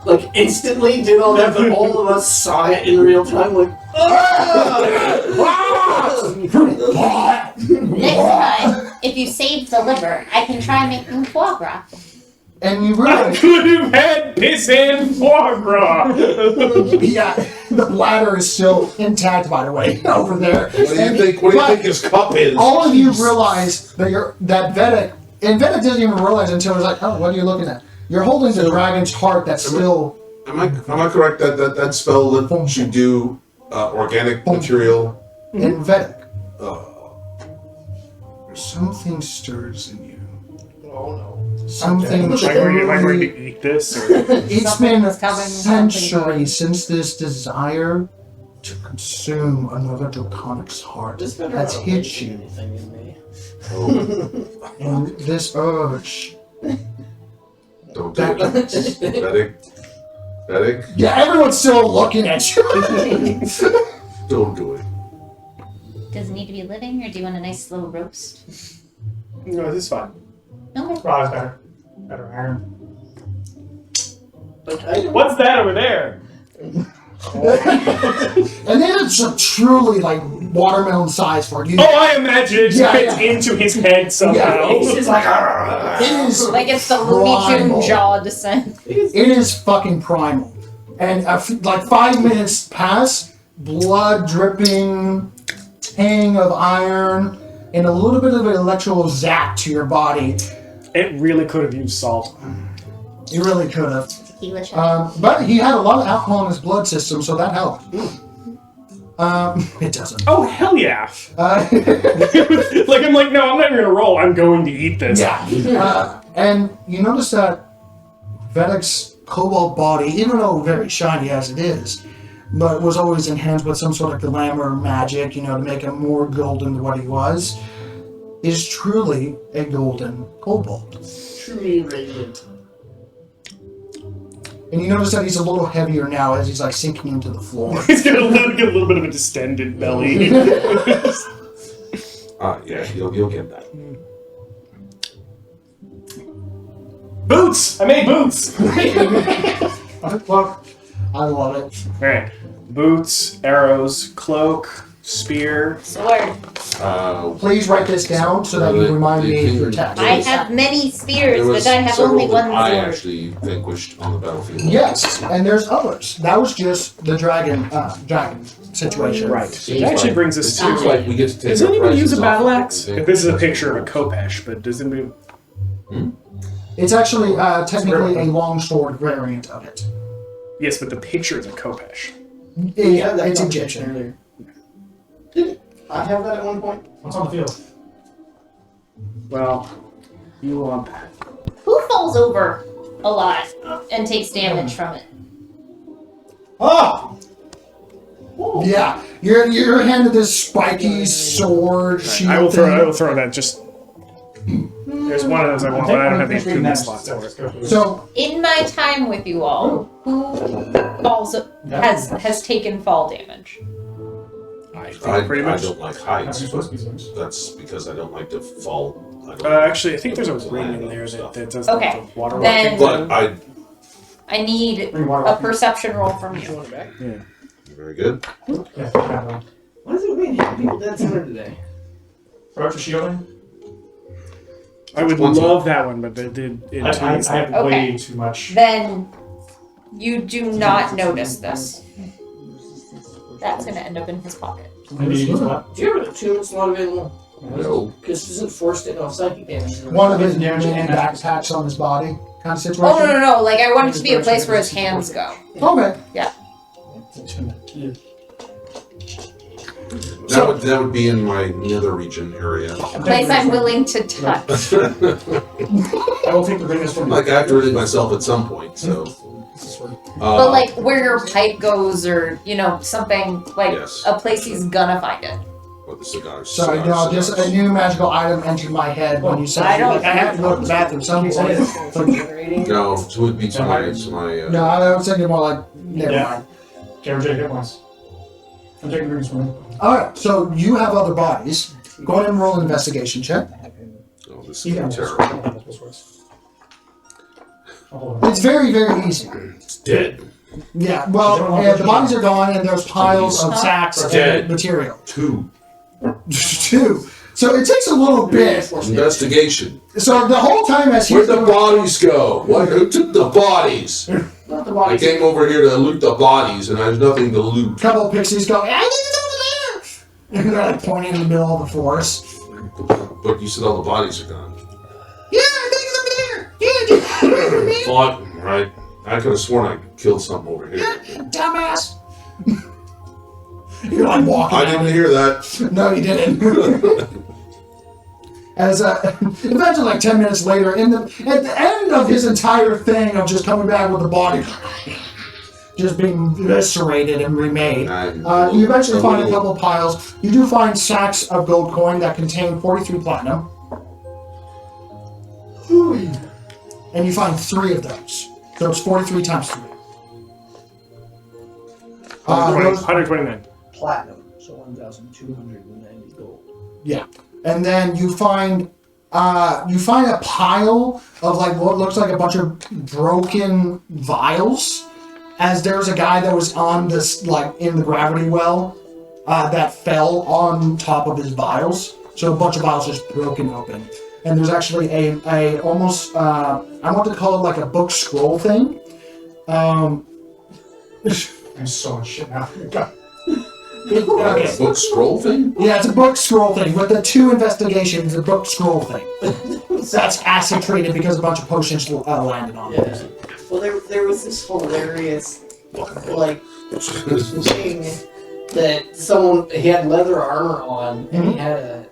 like instantly did all that, but all of us saw it in real time, like Next time, if you save the liver, I can try making foie gras. And you I realize, could have had piss and foie gras. yeah, the bladder is still intact, by the way, over there. What do you think? What do you think his cup is? All of you realize that Vedic, and Vedic didn't even realize until it was like, oh, what are you looking at? You're holding the dragon's heart that's still. Am I correct that spell lets you do organic material? In Vedic. Oh. Something stirs in you. oh no. Something. Am I going to eat this? Or? It's been Something's coming, centuries since this desire to consume another draconic's heart This better has not hit waste you, anything in me. Oh. and this urge. Don't do it. Medic. Yeah, everyone's still looking at you. Don't do it. Does it need to be living, or do you want a nice slow roast? No, this is fine. Okay. Raw is better. Better iron. What's that over there? And then it's a truly like watermelon size for you. Oh, I imagine it Yeah, fits yeah. into his head somehow. Yeah, it's just like it is Like it's the Looney primal. Tune jaw descent. It is fucking primal. And like 5 minutes pass, blood dripping, tang of iron, and a little bit of an electrical zap to your body. It really could have used salt. You really could have. Tequila shot. But he had a lot of alcohol in his blood system, so that helped. It doesn't. Oh, hell yeah. Like, I'm like, no, I'm not even going to roll. I'm going to eat this. yeah. And you notice that Vedic's cobalt body, even though very shiny as it is, but was always enhanced with some sort of glamour magic, to make him more golden than what he was, is truly a golden cobalt. Truly radiant. And you notice that he's a little heavier now as he's like sinking into the floor. He's got a little bit of a distended belly. Yeah, you'll get that. Boots! I made boots! Well, I love it. Alright. Boots, arrows, cloak, spear. Sword. Please write this down so that you remind me of your text. I have many spears, There was but I have several only that one I sword. actually vanquished on the battlefield. Yes, and there's others. That was just the dragon situation. Right. Seems That actually like- brings It us seems to... like we get to take Does our anybody use a prizes battle off axe? of This is a picture of a Kopesh, but does anybody... It's actually technically a longsword variant of it. Yes, but the picture is a Kopesh. It's Egyptian. Earlier. Did I have that at one point? What's on the field? Well, you want that. Who falls over a lot and takes damage from it? Oh! Yeah, you're handed this spiky sword shield I will thing. throw that just... There's one of those I want, but I don't have the improvement slots for it. So, In my time with you all, who has taken fall damage? I I, think pretty I much. don't like heights, That's but supposed to be swings. that's because I don't like to fall. I don't Actually, I think there's a ring in there that does Okay, the water then- walking. But I need Bring water a up. perception roll from You you. want it back? very good. Yeah, that one. Why does it mean people dead center today? Approach for shielding. I would 20. love that one, but they did it I too have easily. Okay. way too much. Then you do not notice this. That's going to end up in his pocket. Maybe you use what? Do you have an attunement slot available? No. Because isn't forced into psychic damage? one of his many backpacks on his body. kind of situation? Oh no! Like I want it to be a place where his hands go. Okay. That would be in my nether region area. A place I'm willing to touch. I will take the greatest one. Like I have to rid myself at some point, so. But like where your pipe goes, or something like Yes. a place he's gonna find it. What the cigars? Sorry, no, just a new magical item entered my head when you said I don't- like, I have to go to the bathroom some point. No, it would be to my. No, I was thinking more like, never Yeah. mind. Okay, we're taking it once. I'm taking the greatest one. Alright, so you have other bodies. Go ahead and roll an investigation check. Oh, this is terrible. It's very, very easy. It's dead. Yeah, well, the bodies are gone and there's piles of sacks Dead. and material. 2. 2. So it takes a little bit. Investigation. So the whole time as Where'd he's the bodies go? Who took the bodies? Not the I body. came over here to loot the bodies, and I have nothing to loot. couple of pixies go, I think it's over there! And they're like pointing in the middle of the forest. But you said all the bodies are gone. Yeah, I think it's over there! Yeah, dude. Thought, right? I could have sworn I killed something over here. Dumbass! You're like walking I out. didn't hear that. No, you didn't. As eventually, like 10 minutes later, at the end of his entire thing of just coming back with the body, just being eviscerated and remade, you eventually find a couple piles. You do find sacks of gold coin that contain 43 platinum, and you find 3 of those. So it's 43 times 3. 129. Platinum, so 1,290 gold. Yeah, and then you find a pile of like what looks like a bunch of broken vials, as there's a guy that was on this like in the gravity well that fell on top of his vials. So a bunch of vials just broken open, and there's actually a almost I want to call it like a book scroll thing. I'm so much shit now. Okay. Book scroll thing? Yeah, it's a book scroll thing. With the 2 investigations, a book scroll thing. That's acid treated because a bunch of potions landed on it. Yeah. Well, there was this hilarious, like, thing that someone, he had leather armor on, and he had a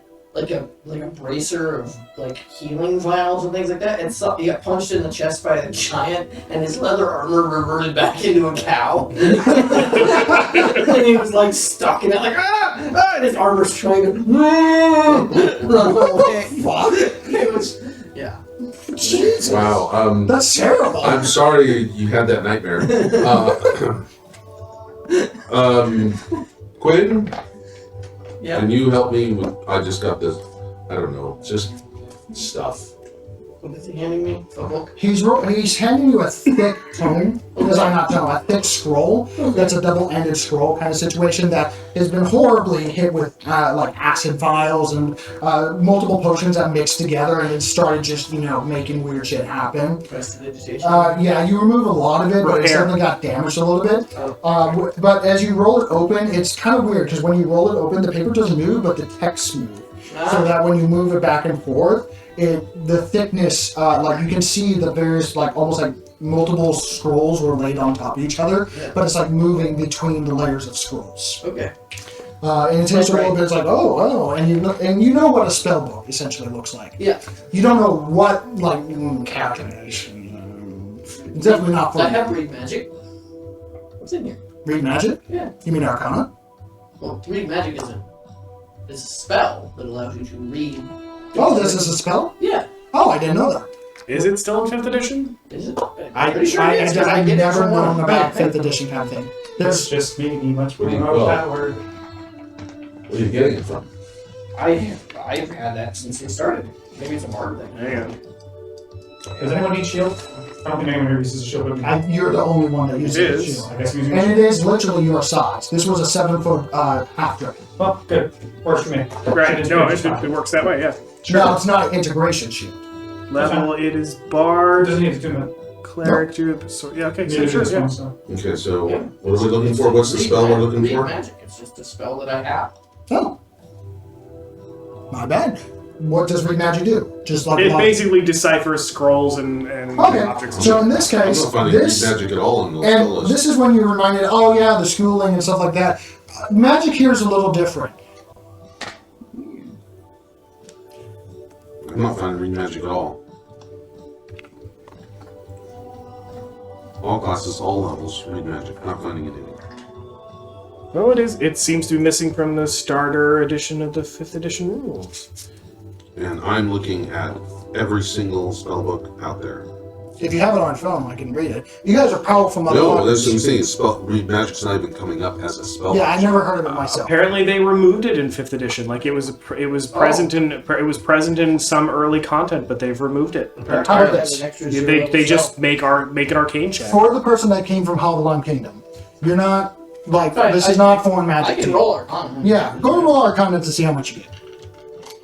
bracer of like healing vials and things like that, and so he got punched in the chest by a giant, and his leather armor reverted back into a cow. And he was like stuck in it, like and his armor's trying to run away. Fuck! It was, yeah. Jesus. Wow. That's terrible. I'm sorry you had that nightmare. Quinn, Yeah. can you help me with? I just got this. I don't know, just stuff. What is he handing me? A book? He's handing you a thick tome. A thick scroll. That's a double-ended scroll kind of situation that has been horribly hit with like acid vials and multiple potions that mixed together, and it started just making weird shit happen. Prestidigitation. Yeah, you remove a lot of it, but it Repair. certainly got damaged a little bit. But as you roll it open, it's kind of weird because when you roll it open, the paper doesn't move, but the text moves. So that when you move it back and forth, the thickness, like you can see the various, like almost like multiple scrolls were laid on top of each other, but it's like moving between the layers of scrolls. Okay. And it takes a little bit. It's like, oh, and you know what a spell book essentially looks like. Yeah. You don't know what calculation. It's definitely not for I have read magic. What's in here? read magic. Yeah. You mean Arcana? Well, read magic is a spell that allows you to read. Oh, this is a spell. Yeah. Oh, I didn't know that. Is it still in 5th edition? Is it? I've Pretty sure it is, 'cause I get it never from known one. about Right. 5th edition kind of thing. It's There's just me much Where do you more go? about that word. Where are you getting it from? I've had that since it started. Maybe it's a bard thing. Hang on. Does anyone need shield? I don't think anyone here uses a shield. But you're the only one that uses It the is. shield. I guess I'm using And a it is literally your size. This was a 7-foot half dragon. Well, good. Works for me. Right, Shit, no, it's fine. it works that way, yeah. No, it's not an integration shield. Level, it is It Bard, doesn't need to do that. Cleric, Druid, so yeah, okay, so Neither sure, does yeah. one, so. Okay, so what are we looking for? What's the spell we're looking read for? magic. It's just a spell that I have. Oh. My bad. what does read magic do? Just like It basically deciphers scrolls and Okay, objects. so in this I'm case, not finding this magic at all in the spell and list. this is when you're reminded, oh yeah, the schooling and stuff like that. Magic here is a little different. I'm not finding read magic at all. All classes, all levels, read magic. Not finding it anywhere. Well, it is. It seems to be missing from the starter edition of the 5th edition rules. And I'm looking at every single spellbook out there. If you have it on film, I can read it. You guys are powerful No, motherfuckers. that's what I'm saying. Read magic's not even coming up as a spell. Yeah, I never heard of it myself. Apparently, they removed it in 5th edition. Like it was present in some early content, but they've removed it. How about this? They just make an arcane check. For the person that came from Howlime Kingdom, you're not like Fine, this is not foreign I magic. to can you. roll Arcana. Yeah, go to roll Arcana to see how much you get.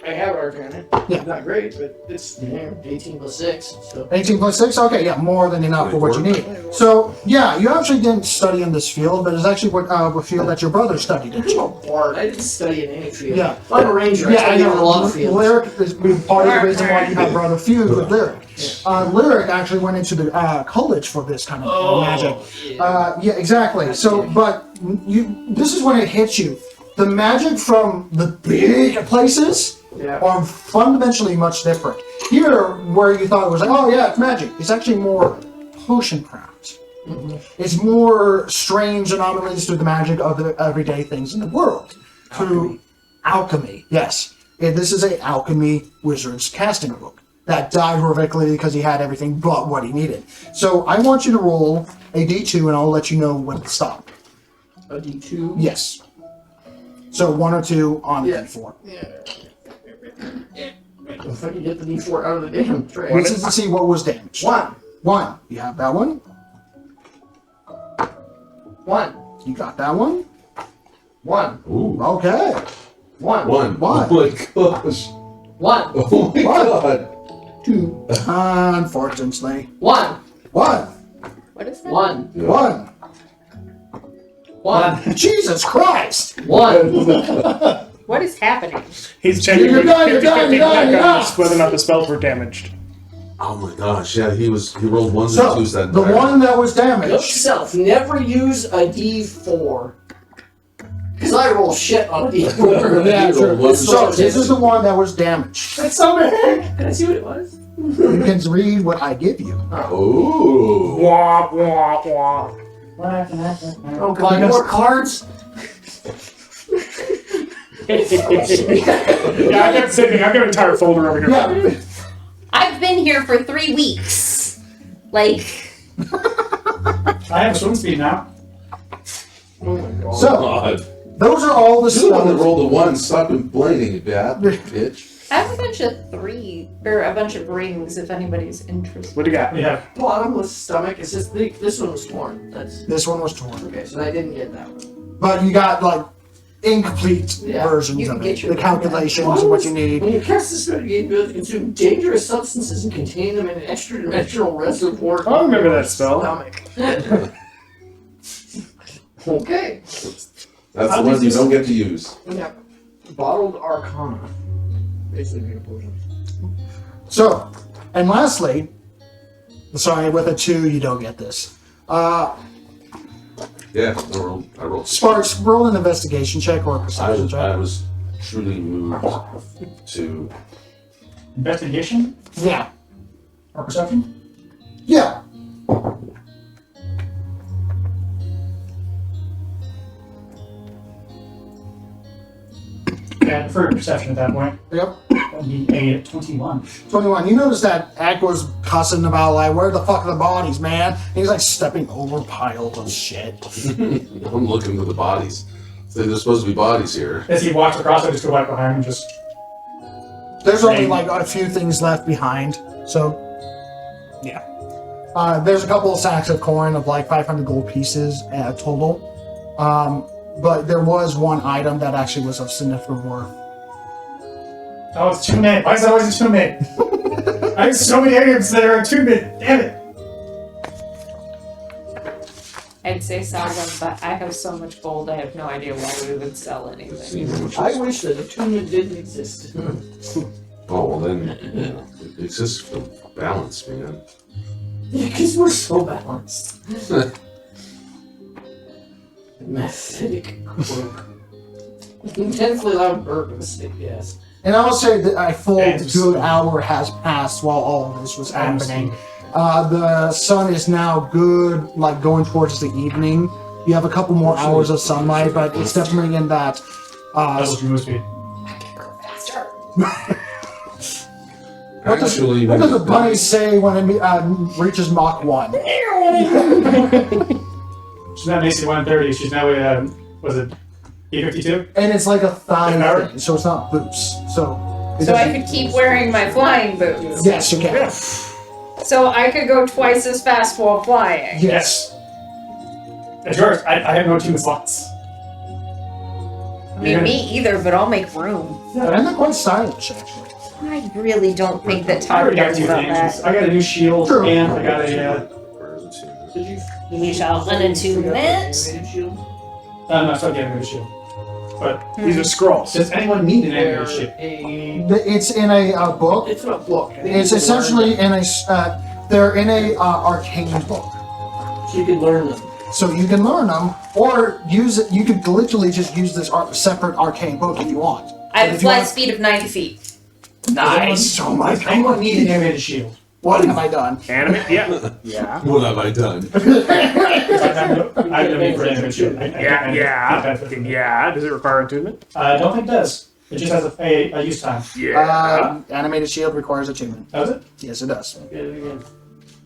I have Arcana. Yeah. Not great, but it's 18 plus 6. So. 18 plus 6? Okay, yeah, more than enough for what you need. So, yeah, you actually didn't study in this field, but it's actually what field that your brother studied in. I'm a bard. I didn't study in any field. Yeah. I'm a ranger. I Yeah, I studied in a lot know. of fields. Lyric is part of the reason why you have brother feud with Lyric. Lyric actually went into the college for this kind of magic. Yeah, exactly. So, but this is when it hits you. The magic from the big places are fundamentally much different. Here, where you thought it was like, oh yeah, it's magic, it's actually more potion craft. It's more strange anomalies to the magic of the everyday things in the world. Through alchemy, yes. This is a alchemy wizard's casting book that died horrifically because he had everything but what he needed. So I want you to roll a d2 and I'll let you know when to stop. A D2? Yes. So 1 or 2 on Yeah. d4. Yeah. If I can get the D4 out of the damn tray. This is to see what was damaged. 1. 1. You have that one. 1. You got that one. 1. Ooh. Okay. 1. One. One. Oh my gosh. 1. Oh my god. 2. Unfortunately. 1. 1. What is that? 1. 1. 1. Jesus Christ! 1. What is happening? He's checking You're done, you're 50-50 done, you're done, back you're on done. whether or not the spells were damaged. Oh my gosh, yeah, he rolled ones So, and twos that the entire one that was Note damaged. self, never use a D4. Because I roll shit on a D4. Yeah, You sure. rolled ones and So, twos. this is the one that was damaged. That's so bad. Can I see what it was? You can read what I give you. Oh. Wah, wah, wah. Oh god, more cards? Yeah, I've got sitting. I've got an entire folder over here. Yeah. I've been here for 3 weeks. Like, I have swim speed now. Oh my god. So, God. those are all the You're the one that spells. rolled a one. Stop complaining, bitch. I have a bunch of rings if anybody's interested. What do you got? Yeah. Bottomless stomach. It's just this one was torn. That's This one was torn. okay. So I didn't get that one. But you got, like, incomplete Yeah, versions you can of get it. your The calculations and what you need. When you cast this spell, you gain the ability to consume dangerous substances and contain them in an extra-dimensional reservoir. I remember that spell. Stomach. Okay. That's the one you don't get to use. Yeah. Bottled Arcana. Basically, a potion. So, and lastly, sorry, with a 2, you don't get this. Yeah, I rolled. Sparks, roll an investigation check or a perception I check. was truly moved to. Investigation Yeah. or perception? Yeah. Yeah, I prefer perception at that point. Yep. That'd be a 21. 21. You notice that Ack was cussing about, like, where the fuck are the bodies, man? And he's, like, stepping over piles of shit. I'm looking for the bodies. So there's supposed to be bodies here. As he walks across, I just go right behind him and just... There's only, like, a few things left behind. So, yeah. There's a couple of sacks of corn of, like, 500 gold pieces total. But there was one item that actually was of significant worth. Oh, it's two-mid. Why is it always a two-mid? I have so many items that are a two-mid. Damn it. I'd say sell them, but I have so much gold, I have no idea why we would sell anything. I wish that a tuna didn't exist. Well, Oh, well then, it's just for balance, man. Because we're so balanced. Mephitic cloak. Intensely loud purpose, yes. And I will say that a full And good hour has passed while all of this was happening. The sun is now good, like going towards the evening. You have a couple more hours of sunlight, but it's definitely in that. Double your move speed. What does the bunny say when it reaches Mach 1? She's not basically 130. She's now at, was it E52? And it's like a thigh An hour? thing, so it's not boots. So it So I doesn't- could keep wearing my flying boots. Yes, you can. So I could go twice as fast while flying. Yes. It's yours. I have no 2 slots. I mean, me either, but I'll make room. And they're quite stylish, actually. I really don't think that I Todd already got cares 2 about things. that. I got a new shield True. and I got a. We shall unattunement. No, it's not the animated shield. But These are scrolls. does anyone need an animated shield? It's in a book. It's not a book. I think It's you can essentially in a. They're in a arcane book, learn- You can learn them. so you can learn them or use it. You could literally just use this separate arcane book if you want. I have But a if you flight want- speed of 90 feet. Nice. Oh my Does anyone god. need an animated shield? What have I done? Animate? Yeah. Yeah. What have I done? I have no need for an animated shield. Yeah. Does it require attunement? I don't think it does. It just has a use time. Animated shield requires attunement. Does it? Yes, it does.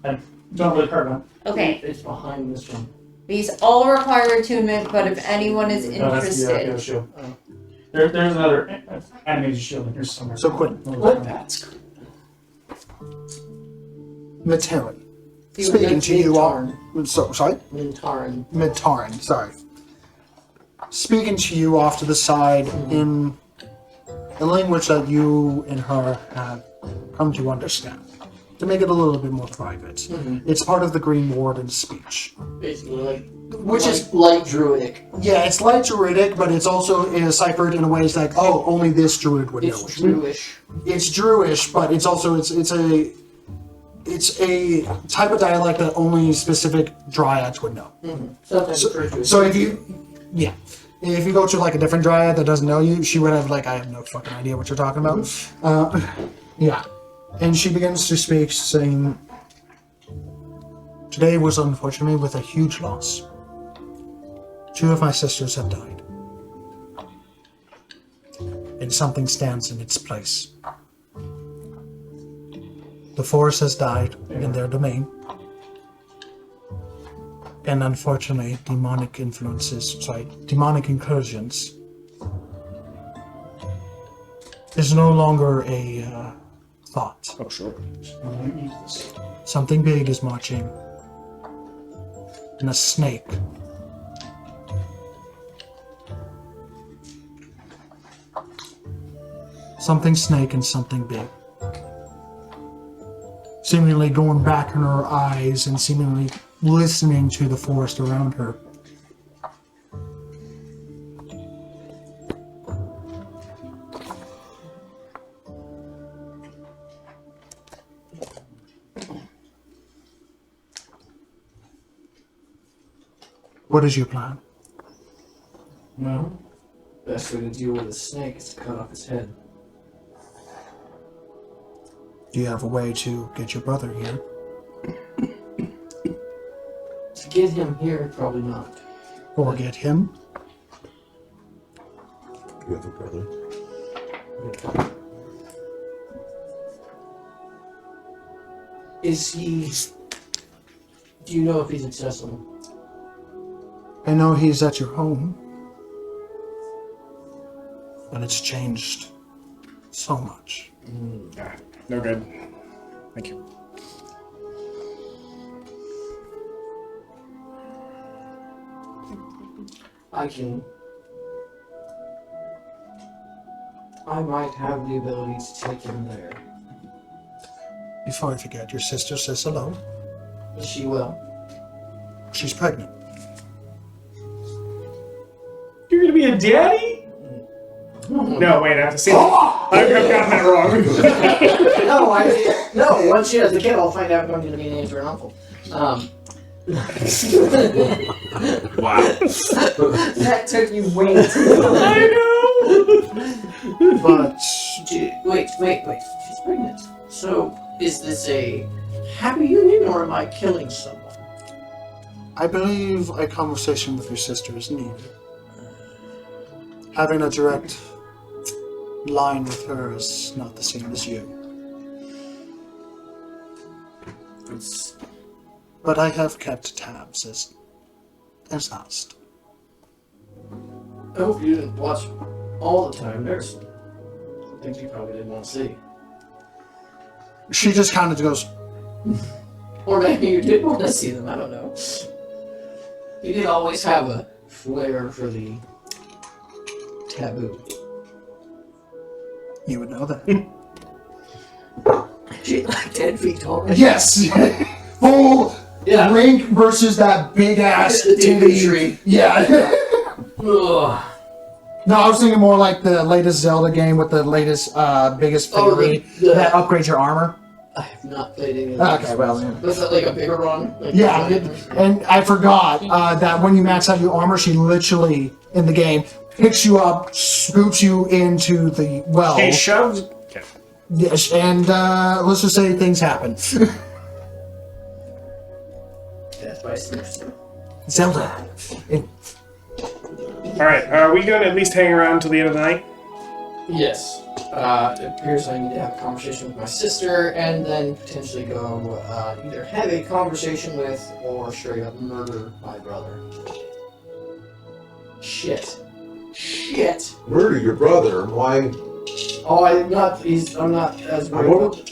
I don't really care about Okay, It's behind this one. these all require attunement, but if anyone is it. No, that's the interested, shield. There's another animated shield in here somewhere. So Quinn, That's Materin. Speaking to you all. So sorry. Mintaran. Midtarin, sorry. Speaking to you off to the side in a language that you and her have come to understand. To make it a little bit more private. It's part of the Green Warden's speech. Basically, like. Which is, light druidic. yeah, it's light druidic, but it's also ciphered in a way like, oh, only this druid would know It's it. druish. It's Druish, but it's also, it's a type of dialect that only specific Dryads would know. Sometimes referred to as. So if you go to like a different Dryad that doesn't know you, she would have like, I have no fucking idea what you're talking about. Yeah. And she begins to speak, saying, today was unfortunately with a huge loss. 2 of my sisters have died. And something stands in its place. The forest has died in their domain. And unfortunately, demonic incursions is no longer a thought. Oh, sure. Something big is marching. And a snake. Something snake and something big. Seemingly going back in her eyes and seemingly listening to the forest around her. What is your plan? Well, best way to deal with a snake is to cut off its head. Do you have a way to get your brother here? To get him here, probably not. Or get him? You have a brother. Is he? Do you know if he's accessible? I know he's at your home. But it's changed so much. No good. Thank you. I might have the ability to take him there. Before I forget, your sister says hello. She will. She's pregnant. You're gonna be a daddy? No, wait, I have to see. I've gotten that wrong. No, once she has the kid, I'll find out if I'm going to be an aunt or an uncle. Wow. That took you way too long. I know. But wait. She's pregnant. So is this a happy union or am I killing someone? I believe a conversation with your sister is needed. Having a direct line with her is not the same as you. But I have kept tabs as asked. I hope you didn't watch all the time. There's some things you probably didn't want to see. She just kind of goes, Or maybe you did want to see them, I don't know. You did always have a flair for the taboo. you would know that. She like 10 feet tall. Yes! Full Yeah. Link versus that big ass The TV titty. tree. Yeah. Ugh. No, I was thinking more like the latest Zelda game with the latest, biggest Oh, figurine the- that upgrades your armor. I have not played any of those. Okay, well, yeah. Was that like a bigger one? Like Yeah, and I forgot that when you max out your armor, she literally, in the game, picks you up, scoops you into the well. He shoves. Okay. Yes, and let's just say things happen. That's why it's interesting. Zelda. Alright, are we going to at least hang around till the end of the night? Yes. It appears I need to have a conversation with my sister and then potentially go either have a conversation with or straight up murder my brother. Shit. Murder your brother? Why? Oh, I'm not as worried.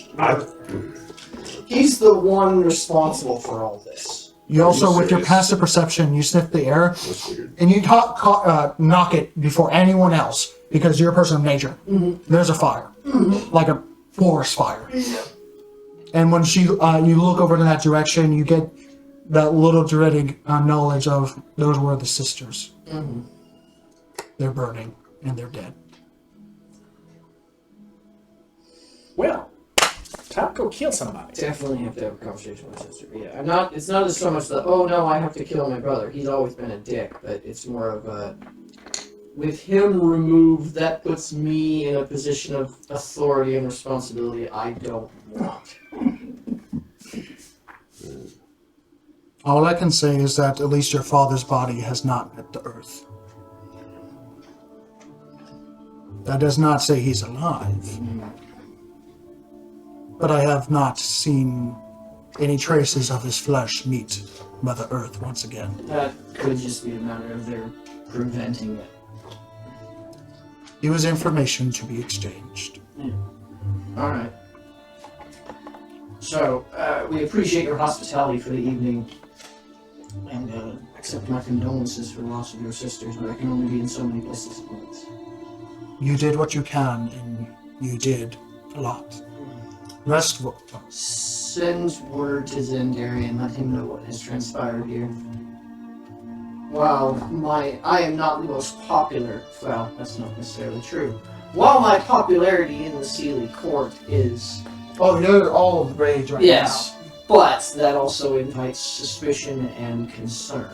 He's the one responsible for all this. You also, with your serious? passive perception, you sniff the air, That's weird. and you knock it before anyone else, because you're a person of nature. There's a fire. Like a forest fire. And when you look over to that direction, you get that little dreading knowledge of those were the sisters. They're burning, and they're dead. Well, time to go kill somebody. Definitely have to have a conversation with my sister. Yeah, I'm not. It's not so much that oh no, I have to kill my brother. He's always been a dick, but it's more of a with him removed, that puts me in a position of authority and responsibility I don't want. All I can say is that at least your father's body has not met the earth. That does not say he's alive. But I have not seen any traces of his flesh meet Mother Earth once again. That could just be a matter of their preventing it. It was information to be exchanged. Alright. So, we appreciate your hospitality for the evening. And accept my condolences for the loss of your sisters, but I can only be in so many places at once. You did what you can, and you did a lot. Rest well. Send word to Zendari and let him know what has transpired here. While I am not the most popular, well, that's not necessarily true. While my popularity in the Sealy court is... Oh, you're all of the rage right Yes, but that also invites suspicion and concern.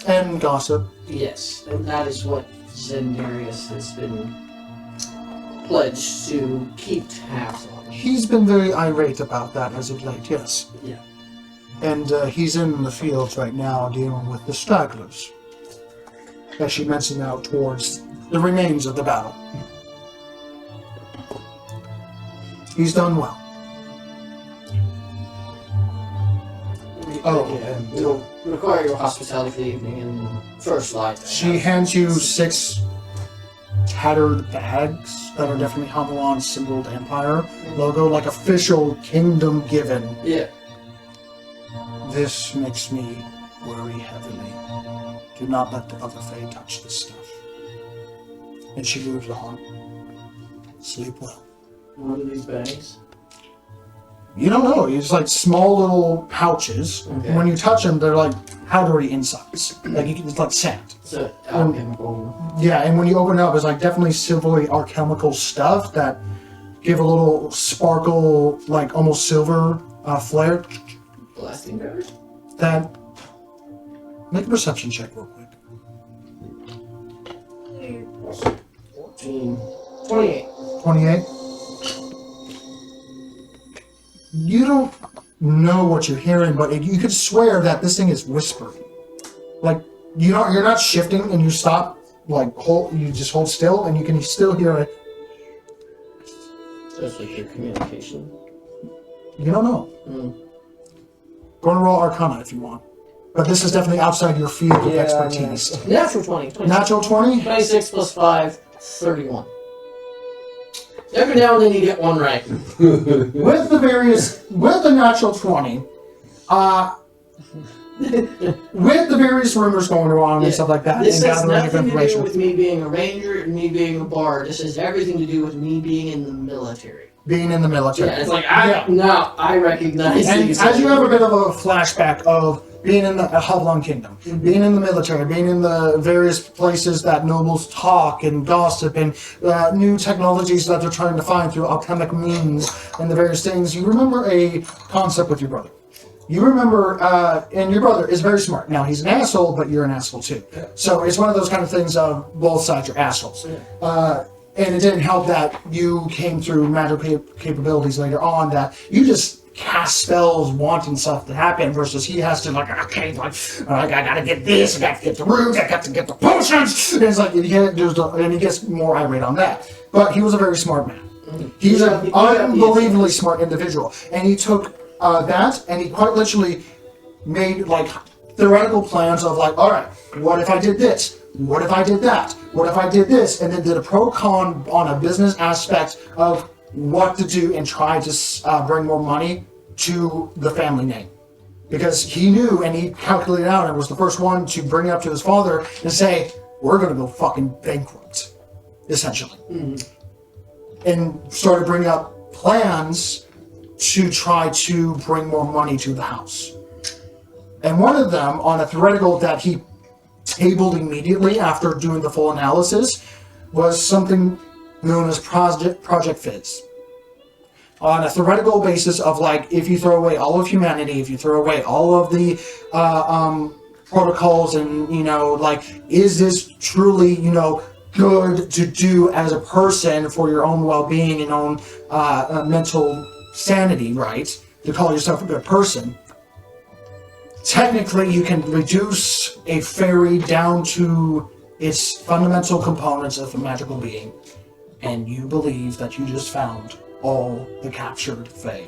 now. And gossip. Yes, and that is what Zendarius has been pledged to keep tabs on. He's been very irate about that as of late, yes. Yeah. And he's in the fields right now dealing with the stragglers. As she mentioned out towards the remains of the battle. He's done well. Oh, and We'll require your hospitality for the evening and first light. she hands you 6 tattered bags that are definitely Hamelon symboled Empire logo, like official kingdom given. Yeah. This makes me worry heavily. Do not let the other Fae touch this stuff. And she moves on. Sleep well. What are these bags? You don't know. It's like small little pouches. Okay. And when you touch them, they're like powdery insides. Like it's like sand. It's an alchemical. Yeah, and when you open it up, it's like definitely silvery alchemical stuff that give a little sparkle, like almost silver flare. Blasting powder? That make a perception check real quick. 14. 28. 28. You don't know what you're hearing, but you could swear that this thing is whispering. Like you're not shifting, and you stop. Like you just hold still, and you can still hear it. So it's like your communication. You don't know. Go and roll Arcana if you want, but this is definitely outside your field of expertise. Natural 20. 26. Natural 20. 26 plus 5, 31. Every now and then you get one right. With the natural 20, with the various rumors going on and stuff like that, This and has gathering of nothing to do information. with me being a ranger and me being a bard. This has everything to do with me being in the military. Being in the military. Yeah, it's like, I recognize And these. as you have a bit of a flashback of being in the Hovlon Kingdom, being in the military, being in the various places that nobles talk and gossip, and new technologies that they're trying to find through alchemic means and the various things, you remember a concept with your brother. You remember, and your brother is very smart. Now, he's an asshole, but you're an asshole too. So it's one of those kind of things of both sides are assholes. And it didn't help that you came through magical capabilities later on that you just cast spells wanting stuff to happen versus he has to like, okay, like, I gotta get this, I gotta get the root, I got to get the potions. And it's like, and he gets more irate on that. But he was a very smart man. He's an unbelievably smart individual. And he took that and he quite literally made like theoretical plans of like, all right, what if I did this? What if I did that? What if I did this? And then did a pro-con on a business aspect of what to do and try to bring more money to the family name. Because he knew and he calculated out and was the first one to bring it up to his father and say, we're going to go fucking bankrupt, essentially. And started bringing up plans to try to bring more money to the house. And one of them, on a theoretical that he tabled immediately after doing the full analysis, was something known as Project Fizz. On a theoretical basis of like, if you throw away all of humanity, if you throw away all of the protocols and, like, is this truly, good to do as a person for your own well-being and own mental sanity, right? To call yourself a good person. Technically, you can reduce a fairy down to its fundamental components of a magical being. And you believe that you just found all the captured Fey.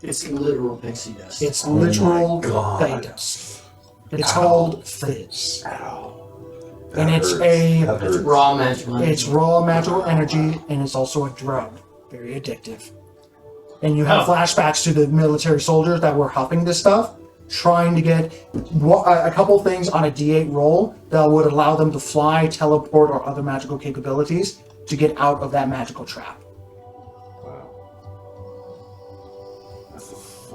It's literal pixie dust. It's literal Fey dust. It's called Fizz. And it's raw magical energy. It's raw magical energy, and it's also a drug. Very addictive. And you have flashbacks to the military soldiers that were huffing this stuff, trying to get a couple things on a D8 roll that would allow them to fly, teleport, or other magical capabilities to get out of that magical trap.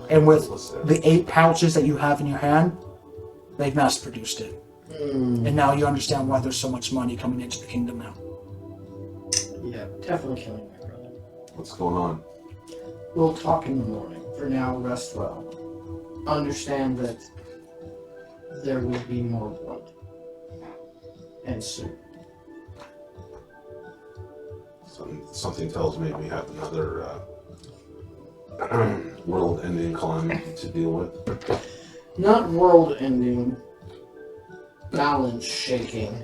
And with the 8 pouches that you have in your hand, they've mass produced it. And now you understand why there's so much money coming into the kingdom now. Yeah, definitely killing my brother. What's going on? We'll talk in the morning. For now, rest well. Understand that there will be more blood. And soon. Something tells me we have another world-ending calamity to deal with. Not world-ending. Balance shaking.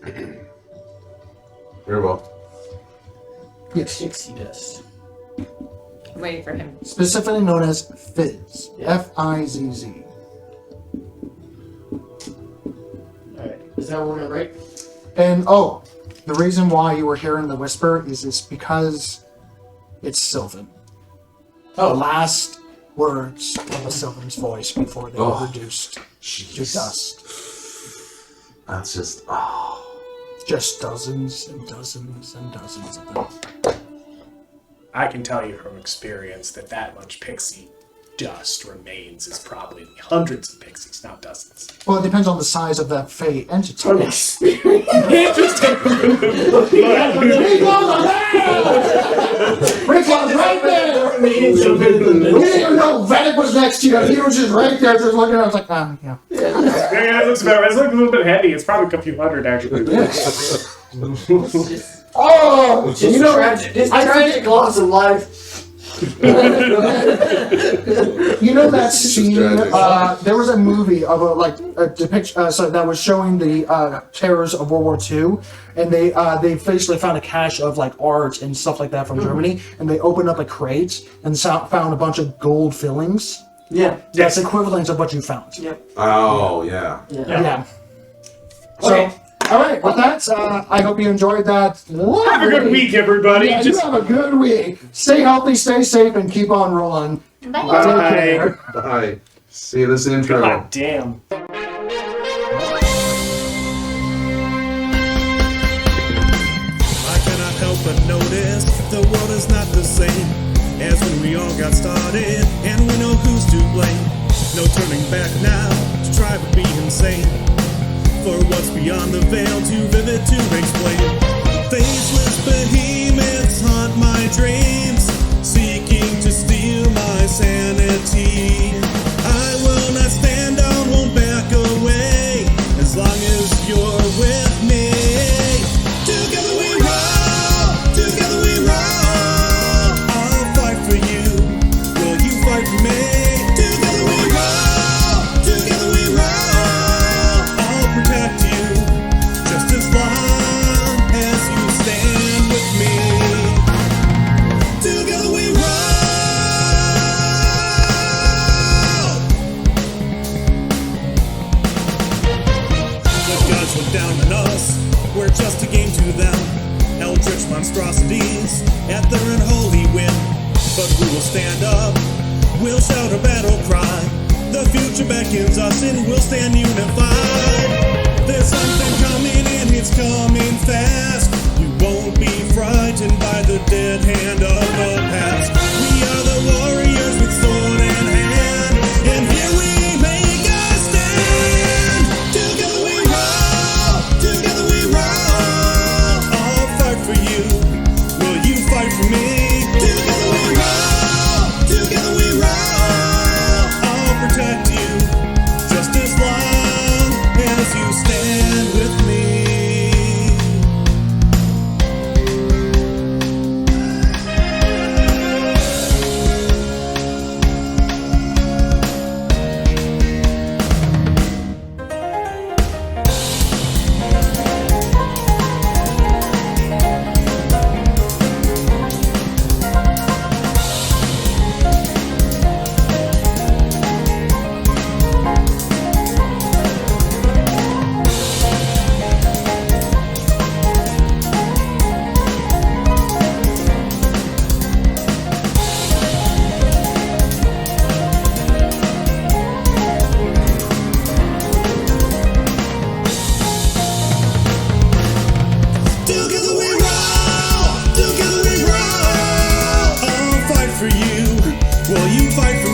Very well. Yes. Pixie dust. Waiting for him. Specifically known as Fizz. Yeah. Fizz. Alright, is that what we're gonna write? And the reason why you were hearing the whisper is because it's Sylvan. The last words of a Sylvan's voice before they were reduced to dust. That's just Just dozens and dozens and dozens of them. I can tell you from experience that much pixie dust remains is probably hundreds of pixies, not dozens. Well, it depends on the size of that Fey entity. Rick was right there! He didn't even know Vedic was next to you. He was just right there, just looking. I was like, yeah. Yeah, it looks about. It's like a little bit heavy. It's probably a few hundred actually. Oh, you know, Just tragic loss of life. you know that scene? tragic. There was a movie of a depiction that was showing the terrors of World War II, and they basically found a cache of like art and stuff like that from Germany, and they opened up a crate and found a bunch of gold fillings. Yeah. That's equivalent of what you found. Oh, yeah. Yeah. So, all right. With that, I hope you enjoyed that. Have a good week, everybody. Yeah, you have a good week. Stay healthy, stay safe, and keep on rolling. Bye. Take care. Bye. See this intro. God damn. I cannot help but notice the world is not the same as when we all got started, and we know who's to blame. No turning back now to try to be insane. For what's beyond the veil, too vivid to explain. Faceless behemoths haunt my dreams, seeking to steal my sanity. I will not stand down, won't back away, as long as you're with me. Together we roll, together we roll. I'll fight for you, will you fight for me? Together we roll, together we roll. I'll protect you, just as long as you stand with me. Together we roll. The gods look down on us, we're just a game to them. Eldritch monstrosities at their unholy whim. But we will stand up, we'll shout a battle cry. The future beckons us and we'll stand unified. There's something coming and it's coming fast. We won't be frightened by the dead hand of the past. We are the warriors with sword in hand, and here we make a stand. Together we roll, together we roll. I'll fight for you, will you fight for me? Together we roll, together we roll. I'll protect you, just as long as you stand with me. Together we roll, together we roll. I'll fight for you, will you fight for